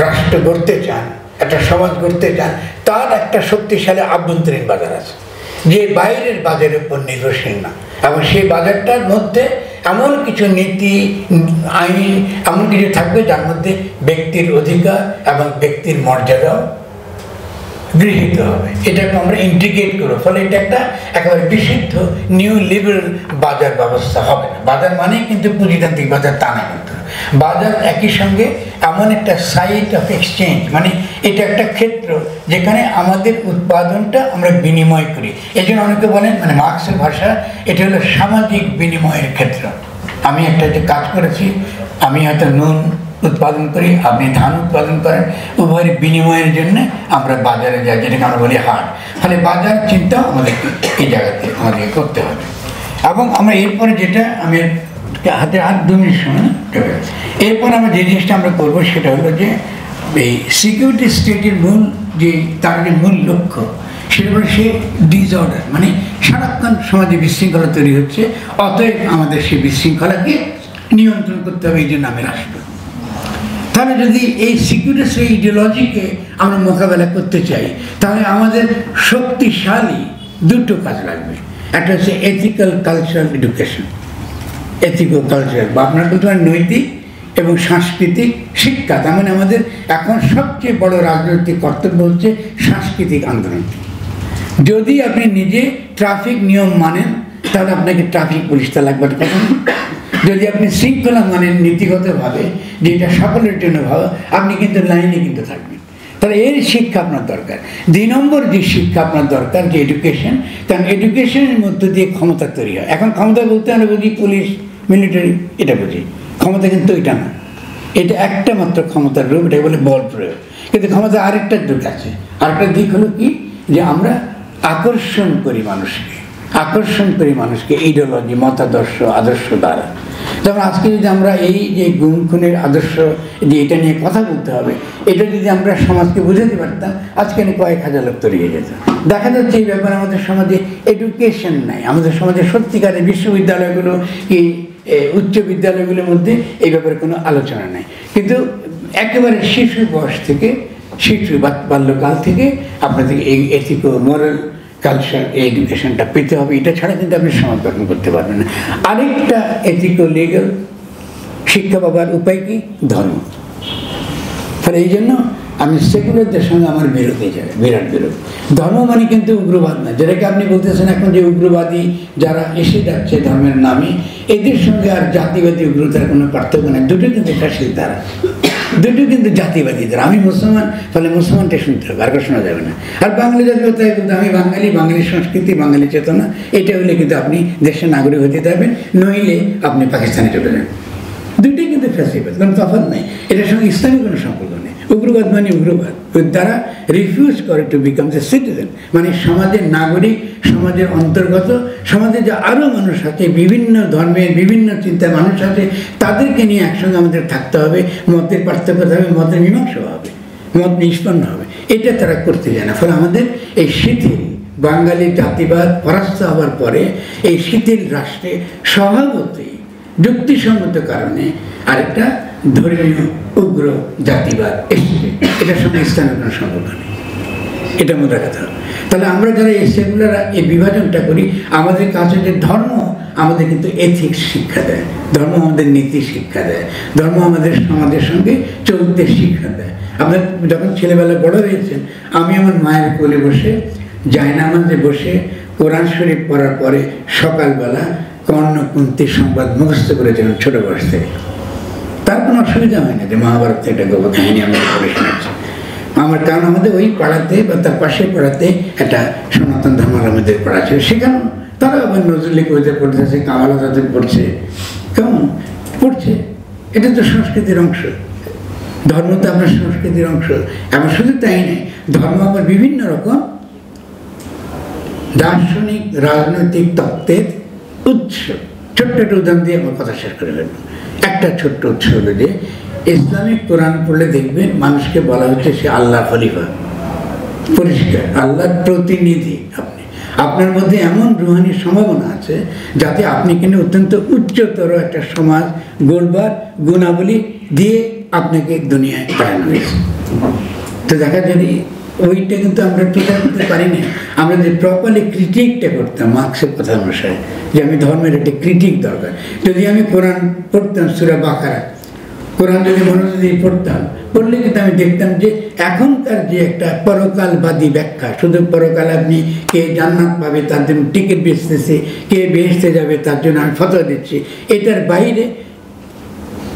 রাষ্ট্র গড়তে চান, একটা সমাজ গড়তে চান, তার একটা শক্তিশালী আভ্যন্তরীণ বাজার আছে যে বাইরের বাজারের উপর নির্ভরশীল না, এবং সেই বাজারটার মধ্যে এমন কিছু নীতি, আইন, এমন কিছু থাকবে যার মধ্যে ব্যক্তির অধিকার এবং ব্যক্তির মর্যাদাও গৃহীত হবে। এটাকে আমরা ইন্টিগ্রেট করবো। ফলে এটা একটা একেবারে বিশুদ্ধ নিউ লিবারেল বাজার ব্যবস্থা হবে না। বাজার মানেই কিন্তু পুঁজিতান্ত্রিক বাজার, তা না। কিন্তু বাজার একই সঙ্গে এমন একটা সাইট অফ এক্সচেঞ্জ, মানে এটা একটা ক্ষেত্র যেখানে আমাদের উৎপাদনটা আমরা বিনিময় করি। এই জন্য অনেকে বলেন, মানে মার্ক্সের ভাষা, এটা হলো সামাজিক বিনিময়ের ক্ষেত্র। আমি একটা যে কাজ করেছি, আমি হয়তো নুন উৎপাদন করি, আপনি ধান উৎপাদন করেন, উভয়ের বিনিময়ের জন্য আমরা বাজারে যাই, যেটাকে আমরা বলি হাট। ফলে বাজার চিন্তা আমাদেরকে এই জায়গাতে আমাদেরকে করতে হবে। এবং আমরা এরপরে যেটা, আমি হাতে আর 2 মিনিট সময়, এরপর আমরা যে জিনিসটা আমরা করবো সেটা হলো যে এই সিকিউরিটি স্টেটের মূল যে তার যে মূল লক্ষ্য, সেটা হলো সে ডিসঅর্ডার, মানে সারাক্ষণ সমাজে বিশৃঙ্খলা তৈরি হচ্ছে, অতএব আমাদের সেই বিশৃঙ্খলাকে নিয়ন্ত্রণ করতে হবে। এই জন্য আমি রাষ্ট্র। তাহলে যদি এই সিকিউরিটি ইডিওলজিকে আমরা মোকাবেলা করতে চাই, তাহলে আমাদের শক্তিশালী 2টো কাজ লাগবে। একটা হচ্ছে ethical cultural education, ethical cultural বা আপনার বলতে পারেন নৈতিক এবং সাংস্কৃতিক শিক্ষা। তার মানে আমাদের এখন সবচেয়ে বড় রাজনৈতিক কর্তব্য হচ্ছে সাংস্কৃতিক আন্দোলন। যদি আপনি নিজে ট্রাফিক নিয়ম মানেন, তাহলে আপনাকে ট্রাফিক পুলিশটা লাগবে কথা। যদি আপনি শৃঙ্খলা মানেন নীতিগতভাবে, যে এটা সকলের জন্য ভালো, আপনি কিন্তু লাইনে কিন্তু থাকবেন। তাহলে এর শিক্ষা আপনার দরকার। 2 নম্বর যে শিক্ষা আপনার দরকার, যে এডুকেশন, কারণ এডুকেশনের মধ্য দিয়ে ক্ষমতা তৈরি হয়। এখন ক্ষমতা বলতে আমরা বুঝি পুলিশ, মিলিটারি, এটা বুঝি। ক্ষমতা কিন্তু এটা না, এটা একটা মাত্র ক্ষমতার রূপ, এটা বলে বল প্রয়োগ। কিন্তু ক্ষমতা আরেকটা দিক আছে। আরেকটা দিক হলো কি, যে আমরা আকর্ষণ করি মানুষকে ইডিওলজি, মতাদর্শ, আদর্শ দ্বারা। যেমন আজকে যদি আমরা এই যে গুম খুনের আদর্শ, যে এটা নিয়ে কথা বলতে হবে, এটা যদি আমরা সমাজকে বুঝাতে পারতাম, আজকে কয়েক হাজার লোক তৈরি হয়ে যেত। দেখা যাচ্ছে এই ব্যাপারে আমাদের সমাজে এডুকেশন নাই। আমাদের সমাজে সত্যিকারের বিশ্ববিদ্যালয়গুলো কি উচ্চ বিদ্যালয়গুলোর মধ্যে এই ব্যাপারে কোনো আলোচনা নাই। কিন্তু একেবারে শিশু বয়স থেকে, শিশু বাল্যকাল থেকে আপনাদেরকে এই এথিকো মোরাল কালচার, এই এডুকেশনটা পেতে হবে। এটা ছাড়া কিন্তু আপনি সমাজ গঠন করতে পারবেন না। আরেকটা এথিকো লিগাল শিক্ষা পাবার উপায় কি? ধর্ম। ফলে এই জন্য আমি সেকুলারদের সঙ্গে আমার বিরোধ হয়ে যাবে, বিরাট বিরোধ। ধর্ম মানে কিন্তু উগ্রবাদ না, যেটাকে আপনি বলতেছেন এখন যে উগ্রবাদী যারা এসে যাচ্ছে ধর্মের নামে, এদের সঙ্গে আর জাতিবাদী উগ্রতার কোনো পার্থক্য নেই। দুটো কিন্তু ফাঁসির ধারা, দুটো কিন্তু জাতিবাদী ধারা। আমি মুসলমান, ফলে মুসলমানটা শুনতে হবে, আর শোনা যাবে না। আর বাঙালি জাতীয়তা কিন্তু আমি বাঙালি, বাঙালি সংস্কৃতি, বাঙালি চেতনা, এটা হলে কিন্তু আপনি দেশের নাগরিক হতে পারবেন, নইলে আপনি পাকিস্তানে চলে যান। দুটোই কিন্তু ফ্যাসিবাদ, কোনো তফাৎ নাই। এটার সঙ্গে ইসলামের কোনো সম্পর্ক নেই। উগ্রবাদ মানে উগ্রবাদ, তারা রিফিউজ করে টু বিকাম এ সিটিজেন, মানে সমাজের নাগরিক, সমাজের অন্তর্গত, সমাজে যে আরও মানুষ আছে, বিভিন্ন ধর্মের, বিভিন্ন চিন্তার মানুষ আছে, তাদেরকে নিয়ে একসঙ্গে আমাদের থাকতে হবে। মতের পার্থক্য হবে, মতের মীমাংসা হবে, মত নিষ্পন্ন হবে। এটা তারা করতে যায় না। ফলে আমাদের এই শিথিল বাঙালি জাতিবাদ পরাস্ত হওয়ার পরে এই শিথিল রাষ্ট্রে স্বভাবতই যুক্তিসঙ্গত কারণে আরেকটা ধর্মীয় উগ্র জাতিবাদ এসছে। এটার সঙ্গে ইসলামের কোনো সম্পর্ক নেই, এটা মনে রাখতে হবে। তাহলে আমরা যারা এই সেকুলার এই বিভাজনটা করি, আমাদের কাছে যে ধর্ম আমাদের কিন্তু এথিক্স শিক্ষা দেয়, ধর্ম আমাদের নীতি শিক্ষা দেয়, ধর্ম আমাদের সমাজের সঙ্গে চলতে শিক্ষা দেয়। আপনার যখন ছেলেবেলা বড় হয়েছেন, আমি আমার মায়ের কোলে বসে জায়নামাজে বসে কোরআন শরীফ পড়ার পরে সকালবেলা কর্ণকুন্তির সংবাদ মুখস্থ করেছিলাম ছোট বয়স থেকে। তার কোনো অসুবিধা হয় না যে মহাভারত একটা গল্প কাহিনী আমরা পড়ে শোনাচ্ছি আমার, কারণ আমাদের ওই পাড়াতে বা তার পাশের পাড়াতে একটা সনাতন ধর্মের আমাদের পাড়া ছিল, সেখানে তারা আবার নজরুলি কবিতা পড়তেছে, কামাল তাদের পড়ছে, কেমন পড়ছে। এটা তো সংস্কৃতির অংশ, ধর্ম তো আপনার সংস্কৃতির অংশ। এমন শুধু তাই নেই, ধর্ম আবার বিভিন্ন রকম দার্শনিক রাজনৈতিক তত্ত্বের উৎস। ছোট্ট একটা উদাহরণ দিয়ে আমার কথা শেষ করে ফেলবো। একটা ছোট্ট উৎস হলো যে ইসলামিক কোরআন পড়লে দেখবেন মানুষকে বলা হচ্ছে সে আল্লাহ খলিফা, পরিষ্কার আল্লাহর প্রতিনিধি। আপনার মধ্যে এমন রুহানি সম্ভাবনা আছে যাতে আপনি কিন্তু অত্যন্ত উচ্চতর একটা সমাজ গড়বার গুণাবলী দিয়ে আপনাকে দুনিয়ায় পাঠানো হয়েছে। তো দেখা যদি ওইটা কিন্তু আমরা টিকা করতে পারি না। আমরা যে প্রপারলি ক্রিটিকটা করতাম মার্কসের কথা অনুসারে, যে আমি ধর্মের একটা ক্রিটিক দরকার। যদি আমি কোরআন পড়তাম সূরা বাকারা, কোরআন যদি মনোযোগ দিয়ে পড়তাম, পড়লে কিন্তু আমি দেখতাম যে এখনকার যে একটা পরকালবাদী ব্যাখ্যা, শুধু পরকাল আপনি কে জান্নাত পাবে তার জন্য টিকিট বেচতেছে, কে বেহেশতে যাবে তার জন্য আমি ফতোয়া দিচ্ছি, এটার বাইরে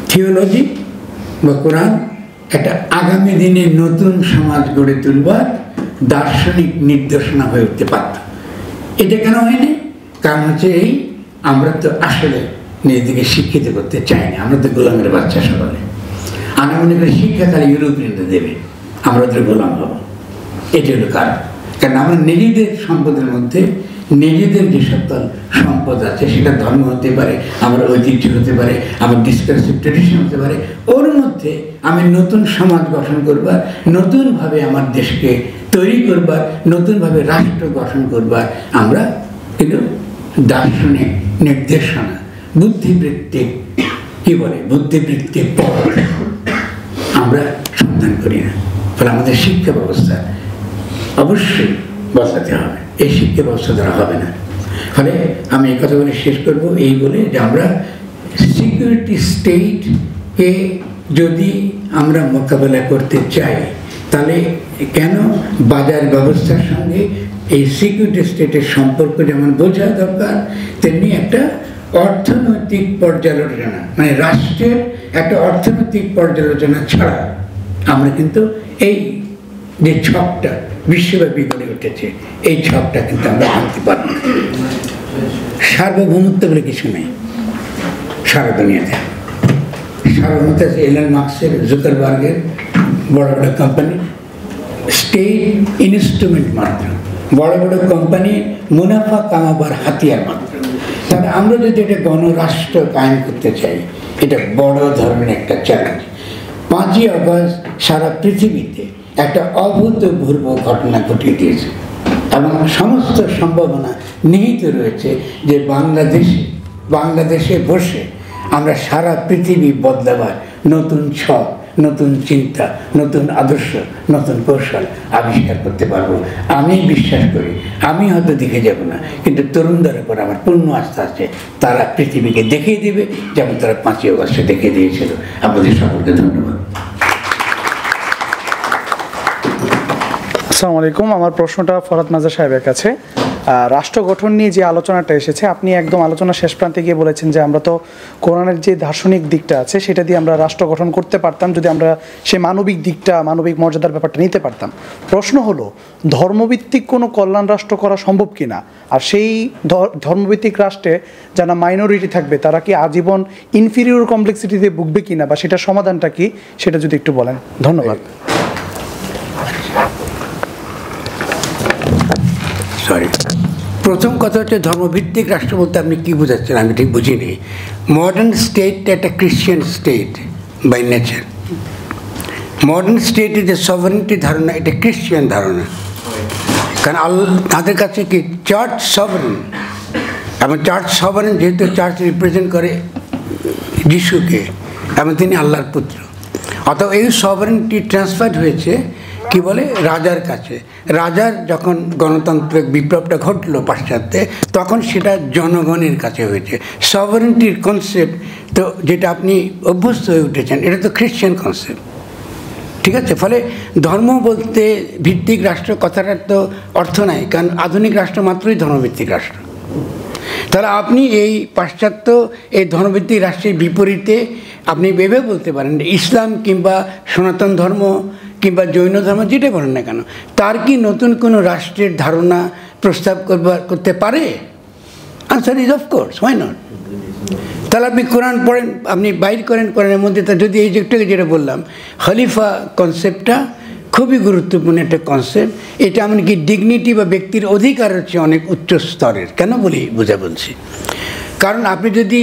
থিওলজি বা কোরআন একটা আগামী দিনে নতুন সমাজ গড়ে তুলবার দার্শনিক নির্দেশনা হয়ে উঠতে পারত। এটা কেন হয়নি? কারণ হচ্ছে এই আমরা তো আসলে নিজেদেরকে শিক্ষিত করতে চাই না, আমরা তো গোলামের বাচ্চা সকলে। আমরা মনে করি শিক্ষা খালি ইউরোপিয়ানরা দেবে, আমরা ওদের গোলাম হব। এটি হলো কারণ আমরা নিজেদের সম্পদের মধ্যে নিজেদের যে সকল সম্পদ আছে, সেটা ধর্ম হতে পারে, আমার ঐতিহ্য হতে পারে, আমার ডিসকার্সিভ ট্রেডিশন হতে পারে, ওর মধ্যে আমি নতুন সমাজ গঠন করবার, নতুনভাবে আমার দেশকে তৈরি করবার, নতুনভাবে রাষ্ট্র গঠন করবার আমরা কিন্তু দার্শনিক নির্দেশনা, বুদ্ধিবৃত্তিক কি বলে বুদ্ধিবৃত্তিক পথ আমরা সন্ধান করি না। ফলে আমাদের শিক্ষা ব্যবস্থা অবশ্যই বদলাতে হবে, এই শিক্ষা ব্যবস্থা দ্বারা হবে না। ফলে আমি এই কথা বলে শেষ করবো এই বলে যে আমরা সিকিউরিটি স্টেটকে যদি আমরা মোকাবেলা করতে চাই, তাহলে কেন বাজার ব্যবস্থার সঙ্গে এই সিকিউরিটি স্টেটের সম্পর্ক যেমন বোঝা দরকার, তেমনি একটা অর্থনৈতিক পর্যালোচনা, মানে রাষ্ট্রের একটা অর্থনৈতিক পর্যালোচনা ছাড়া আমরা কিন্তু এই যে ছকটা বিশ্বব্যাপী গড়ে উঠেছে, এই ছকটা কিন্তু আমরা ভাঙতে পারব না। সার্বভৌমত্ব বলে কিছু নেই সারা দুনিয়াতে। সার্বভৌমত্ব আছে এলন মার্কসের, জুকারবার্গের, বড় বড় কোম্পানি, স্টেট ইনস্ট্রুমেন্ট মাত্র, বড় বড় কোম্পানি মুনাফা কামাবার হাতিয়ার মাত্র। তাহলে আমরা যদি এটা গণরাষ্ট্র কায়েম করতে চাই, এটা বড় ধরনের একটা চ্যালেঞ্জ। 5ই আগস্ট সারা পৃথিবীতে একটা অভূতপূর্ব ঘটনা ঘটিয়ে দিয়েছে এবং সমস্ত সম্ভাবনা নিহিত রয়েছে যে বাংলাদেশে বসে আমরা সারা পৃথিবী বদলাবার নতুন ছক, নতুন চিন্তা, নতুন আদর্শ, নতুন কৌশল আবিষ্কার করতে পারবো। আমি বিশ্বাস করি, আমি হয়তো দেখে যাব না, কিন্তু তরুণদের উপর আমার পূর্ণ আস্থা আছে, তারা পৃথিবীকে দেখিয়ে দেবে যেমন তারা 5ই আগস্টে দেখিয়ে দিয়েছিল। আপনাদের সকলকে ধন্যবাদ। আসসালামু আলাইকুম। আমার প্রশ্নটা ফরহাদ মাজার সাহেবের কাছে। রাষ্ট্র গঠন নিয়ে যে আলোচনাটা এসেছে, আপনি একদম আলোচনা শেষ প্রান্তে গিয়ে বলেছেন যে আমরা তো কোরআনের যে দার্শনিক দিকটা আছে সেটা দিয়ে আমরা রাষ্ট্র গঠন করতে পারতাম যদি আমরা সে মানবিক দিকটা, মানবিক মর্যাদার ব্যাপারটা নিতে পারতাম। প্রশ্ন হলো, ধর্মভিত্তিক কোনো কল্যাণ রাষ্ট্র করা সম্ভব কিনা? আর সেই ধর্মভিত্তিক রাষ্ট্রে যারা মাইনরিটি থাকবে তারা কি আজীবন ইনফিরিয়র কমপ্লেক্সিটিতে ভুগবে কিনা, বা সেটার সমাধানটা কি, সেটা যদি একটু বলেন। ধন্যবাদ। সরি, প্রথম কথা হচ্ছে ধর্মভিত্তিক রাষ্ট্র বলতে আপনি কী বোঝাচ্ছেন আমি ঠিক বুঝিনি। মডার্ন স্টেট একটা Christian state by nature. Modern স্টেটের যে সভারেন্টি ধারণা, এটা ক্রিশ্চিয়ান ধারণা। কারণ তাদের কাছে কি চার্চ সভারেন, এবং চার্চ সভারেন যেহেতু চার্চ রিপ্রেজেন্ট করে যিশুকে এবং তিনি আল্লাহর পুত্র, অতএব এই সভারেনটি ট্রান্সফার হয়েছে কি বলে রাজার কাছে। রাজার যখন গণতান্ত্রিক বিপ্লবটা ঘটলো পাশ্চাত্যে, তখন সেটা জনগণের কাছে হয়েছে। সভারেন্টির কনসেপ্ট তো যেটা আপনি অভ্যস্ত হয়ে উঠেছেন, এটা তো খ্রিশ্চান কনসেপ্ট, ঠিক আছে। ফলে ধর্ম বলতে ভিত্তিক রাষ্ট্র কথাটার তো অর্থ নাই, কারণ আধুনিক রাষ্ট্র মাত্রই ধর্মভিত্তিক রাষ্ট্র। তাহলে আপনি এই পাশ্চাত্য এই ধর্মভিত্তিক রাষ্ট্রের বিপরীতে আপনি ভেবে বলতে পারেন ইসলাম কিংবা সনাতন ধর্ম কিংবা জৈন ধর্ম যেটা বলেন না কেন, তার কি নতুন কোনো রাষ্ট্রের ধারণা প্রস্তাব করতে পারে? Answer is of course, why not. তাহলে আপনি কোরআন পড়েন, আপনি বাইর করেন কোরআনের মধ্যে, তা যদি এই যেটাকে যেটা বললাম খলিফা কনসেপ্টটা খুবই গুরুত্বপূর্ণ একটা কনসেপ্ট। এটা এমনকি ডিগনিটি বা ব্যক্তির অধিকারের চেয়ে অনেক উচ্চ স্তরের। কেন বলছি, কারণ আপনি যদি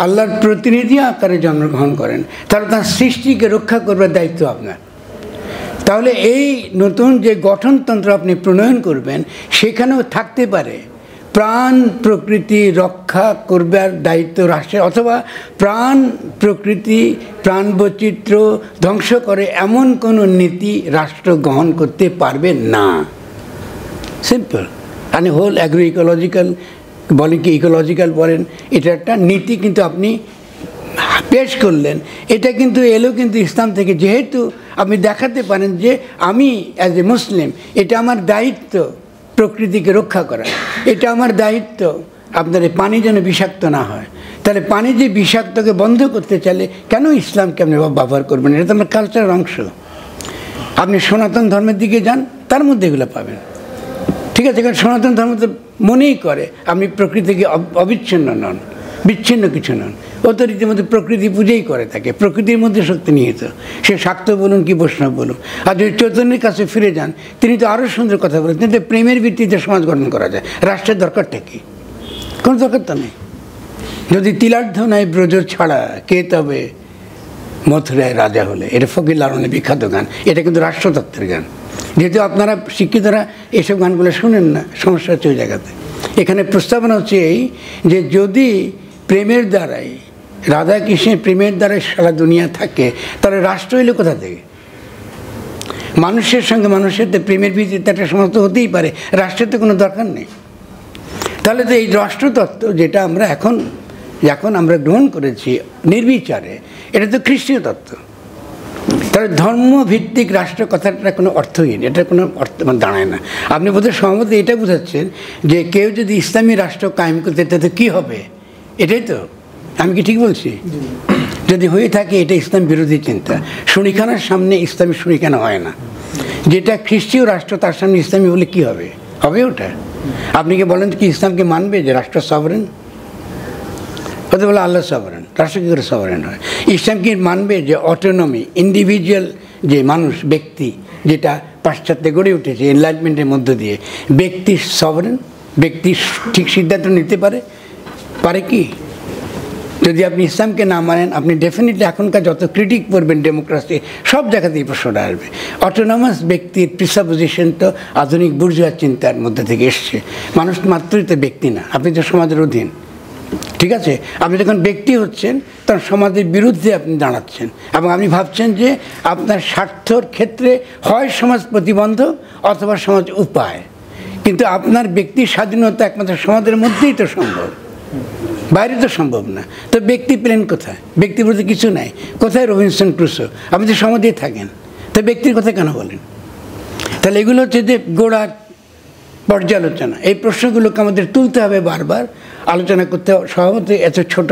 আল্লাহর প্রতিনিধি আকারে জন্মগ্রহণ করেন, তাহলে তার সৃষ্টিকে রক্ষা করবার দায়িত্ব আপনার। তাহলে এই নতুন যে গঠনতন্ত্র আপনি প্রণয়ন করবেন, সেখানেও থাকতে পারে প্রাণ প্রকৃতি রক্ষা করবার দায়িত্ব রাষ্ট্রের, অথবা প্রাণ প্রকৃতি প্রাণ বৈচিত্র্য ধ্বংস করে এমন কোনো নীতি রাষ্ট্র গ্রহণ করতে পারবে না। সিম্পল। মানে হোল অ্যাগ্রো ইকোলজিক্যাল বলেন কি ইকোলজিক্যাল বলেন, এটা একটা নীতি কিন্তু আপনি পেশ করলেন। এটা কিন্তু এলো কিন্তু ইসলাম থেকে। যেহেতু আপনি দেখাতে পারেন যে আমি অ্যাজ এ মুসলিম, এটা আমার দায়িত্ব প্রকৃতিকে রক্ষা করা, এটা আমার দায়িত্ব আপনার পানি যেন বিষাক্ত না হয়। তাহলে পানি যে বিষাক্তকে বন্ধ করতে চাইলে কেন ইসলামকে আপনি ব্যবহার করবেন? এটা তো আমার কালচারের অংশ। আপনি সনাতন ধর্মের দিকে যান, তার মধ্যে এগুলো পাবেন, ঠিক আছে। কারণ সনাতন ধর্ম তো মনেই করে আপনি প্রকৃতিকে অবিচ্ছিন্ন নন, বিচ্ছিন্ন কিছু নন। ও তো রীতিমধ্যে প্রকৃতি পূজাই করে থাকে, প্রকৃতির মধ্যে শক্তি নিহিত। সে শাক্ত বলুন কি বৈষ্ণব বলুন। আর যদি চৈতন্যের কাছে ফিরে যান, তিনি তো আরও সুন্দর কথা বলেন, কিন্তু প্রেমের ভিত্তিতে সমাজ গঠন করা যায়। রাষ্ট্রের দরকারটা কি? কোনো দরকার তো নেই। যদি তিলার্ধ নাই ব্রজ ছাড়া কে তবে মথুরায় রাজা হলে, এটা ফকির লালনের বিখ্যাত গান। এটা কিন্তু রাষ্ট্রতত্ত্বের গান। যেহেতু আপনারা শিক্ষিতরা এসব গানগুলো শুনেন না, সমস্যা হচ্ছে ওই জায়গাতে। এখানে প্রস্তাবনা হচ্ছে এই যে যদি প্রেমের দ্বারাই রাধা কৃষ্ণের প্রেমের দ্বারাই সারা দুনিয়া থাকে, তাহলে রাষ্ট্র এলো কোথা থেকে? মানুষের সঙ্গে মানুষের তো প্রেমের ভিত্তিতে একটা সমাজ তো হতেই পারে, রাষ্ট্রের তো কোনো দরকার নেই। তাহলে তো এই রাষ্ট্রতত্ত্ব যেটা আমরা এখন আমরা গ্রহণ করেছি নির্বিচারে, এটা তো খ্রিস্টীয় তত্ত্ব। তাহলে ধর্মভিত্তিক রাষ্ট্র কথাটা কোনো অর্থহীন, এটা কোনো অর্থ দাঁড়ায় না। আপনি বোধহয় সহমত এটা বোঝাচ্ছেন যে কেউ যদি ইসলামী রাষ্ট্র কায়েম করতে, তাতে কী হবে? এটাই তো, আমি কি ঠিক বলছি? যদি হয়ে থাকে এটা ইসলাম বিরোধী চিন্তা। শনিখানার সামনে ইসলামী শনিখানা হয় না। যেটা খ্রিস্টীয় রাষ্ট্র তার সামনে ইসলামী বলে কি হবে? হবে ওটা? আপনি কি বলেন কি ইসলামকে মানবে যে রাষ্ট্র সভারেন? হতে বলে আল্লাহ সভারেন, রাষ্ট্র কী করে সভারেন হয়? ইসলাম কি মানবে যে অটোনমি, ইন্ডিভিজুয়াল যে মানুষ ব্যক্তি, যেটা পাশ্চাত্যে গড়ে উঠেছে এনলাইটমেন্টের মধ্য দিয়ে, ব্যক্তি সভারেন, ব্যক্তি ঠিক সিদ্ধান্ত নিতে পারে কি? যদি আপনি ইসলামকে না মানেন, আপনি ডেফিনেটলি এখনকার যত ক্রিটিক করবেন ডেমোক্রেসি, সব জায়গাতেই প্রশ্নটা আসবে। অটোনমাস ব্যক্তির প্রিসাপোজিশন তো আধুনিক বুর্জোয়া চিন্তার মধ্যে থেকে এসছে। মানুষ মাত্রই তো ব্যক্তি না, আপনি তো সমাজের অধীন, ঠিক আছে। আপনি যখন ব্যক্তি হচ্ছেন তখন সমাজের বিরুদ্ধে আপনি দাঁড়াচ্ছেন, এবং আপনি ভাবছেন যে আপনার স্বার্থর ক্ষেত্রে হয় সমাজ প্রতিবন্ধক অথবা সমাজ উপায়। কিন্তু আপনার ব্যক্তির স্বাধীনতা একমাত্র সমাজের মধ্যেই তো সম্ভব, বাইরে তো সম্ভব না। তো ব্যক্তি পেলেন কোথায়? ব্যক্তির প্রতি কিছু নাই। কোথায় রবিনসন ক্রুসো? আপনি তো সমাজেই থাকেন, তো ব্যক্তির কথা কেন বলেন? তাহলে এগুলো হচ্ছে যে গোড়ার পর্যালোচনা। এই প্রশ্নগুলোকে আমাদের তুলতে হবে, বারবার আলোচনা করতে হবে। সহমত এত ছোট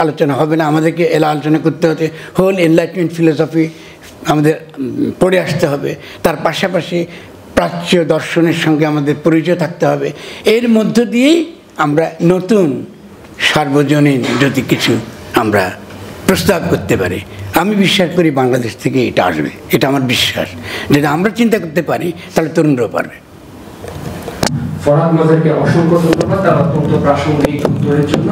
আলোচনা হবে না, আমাদেরকে এলা আলোচনা করতে হচ্ছে। হোল এনলাইটমেন্ট ফিলোসফি আমাদের পড়ে আসতে হবে। তার পাশাপাশি প্রাচ্য দর্শনের সঙ্গে আমাদের পরিচয় থাকতে হবে। এর মধ্য দিয়েই আমরা নতুন সার্বজনীন যদি কিছু আমরা প্রস্তাব করতে পারি, আমি বিশ্বাস করি বাংলাদেশ থেকে এটা আসবে। এটা আমার বিশ্বাস। যদি আমরা চিন্তা করতে পারি, তাহলে তরুণরাও পারবে। ফরহাদ মাজারকে অসংখ্য ধন্যবাদ তার অত্যন্ত প্রাসঙ্গিক উত্তরের জন্য।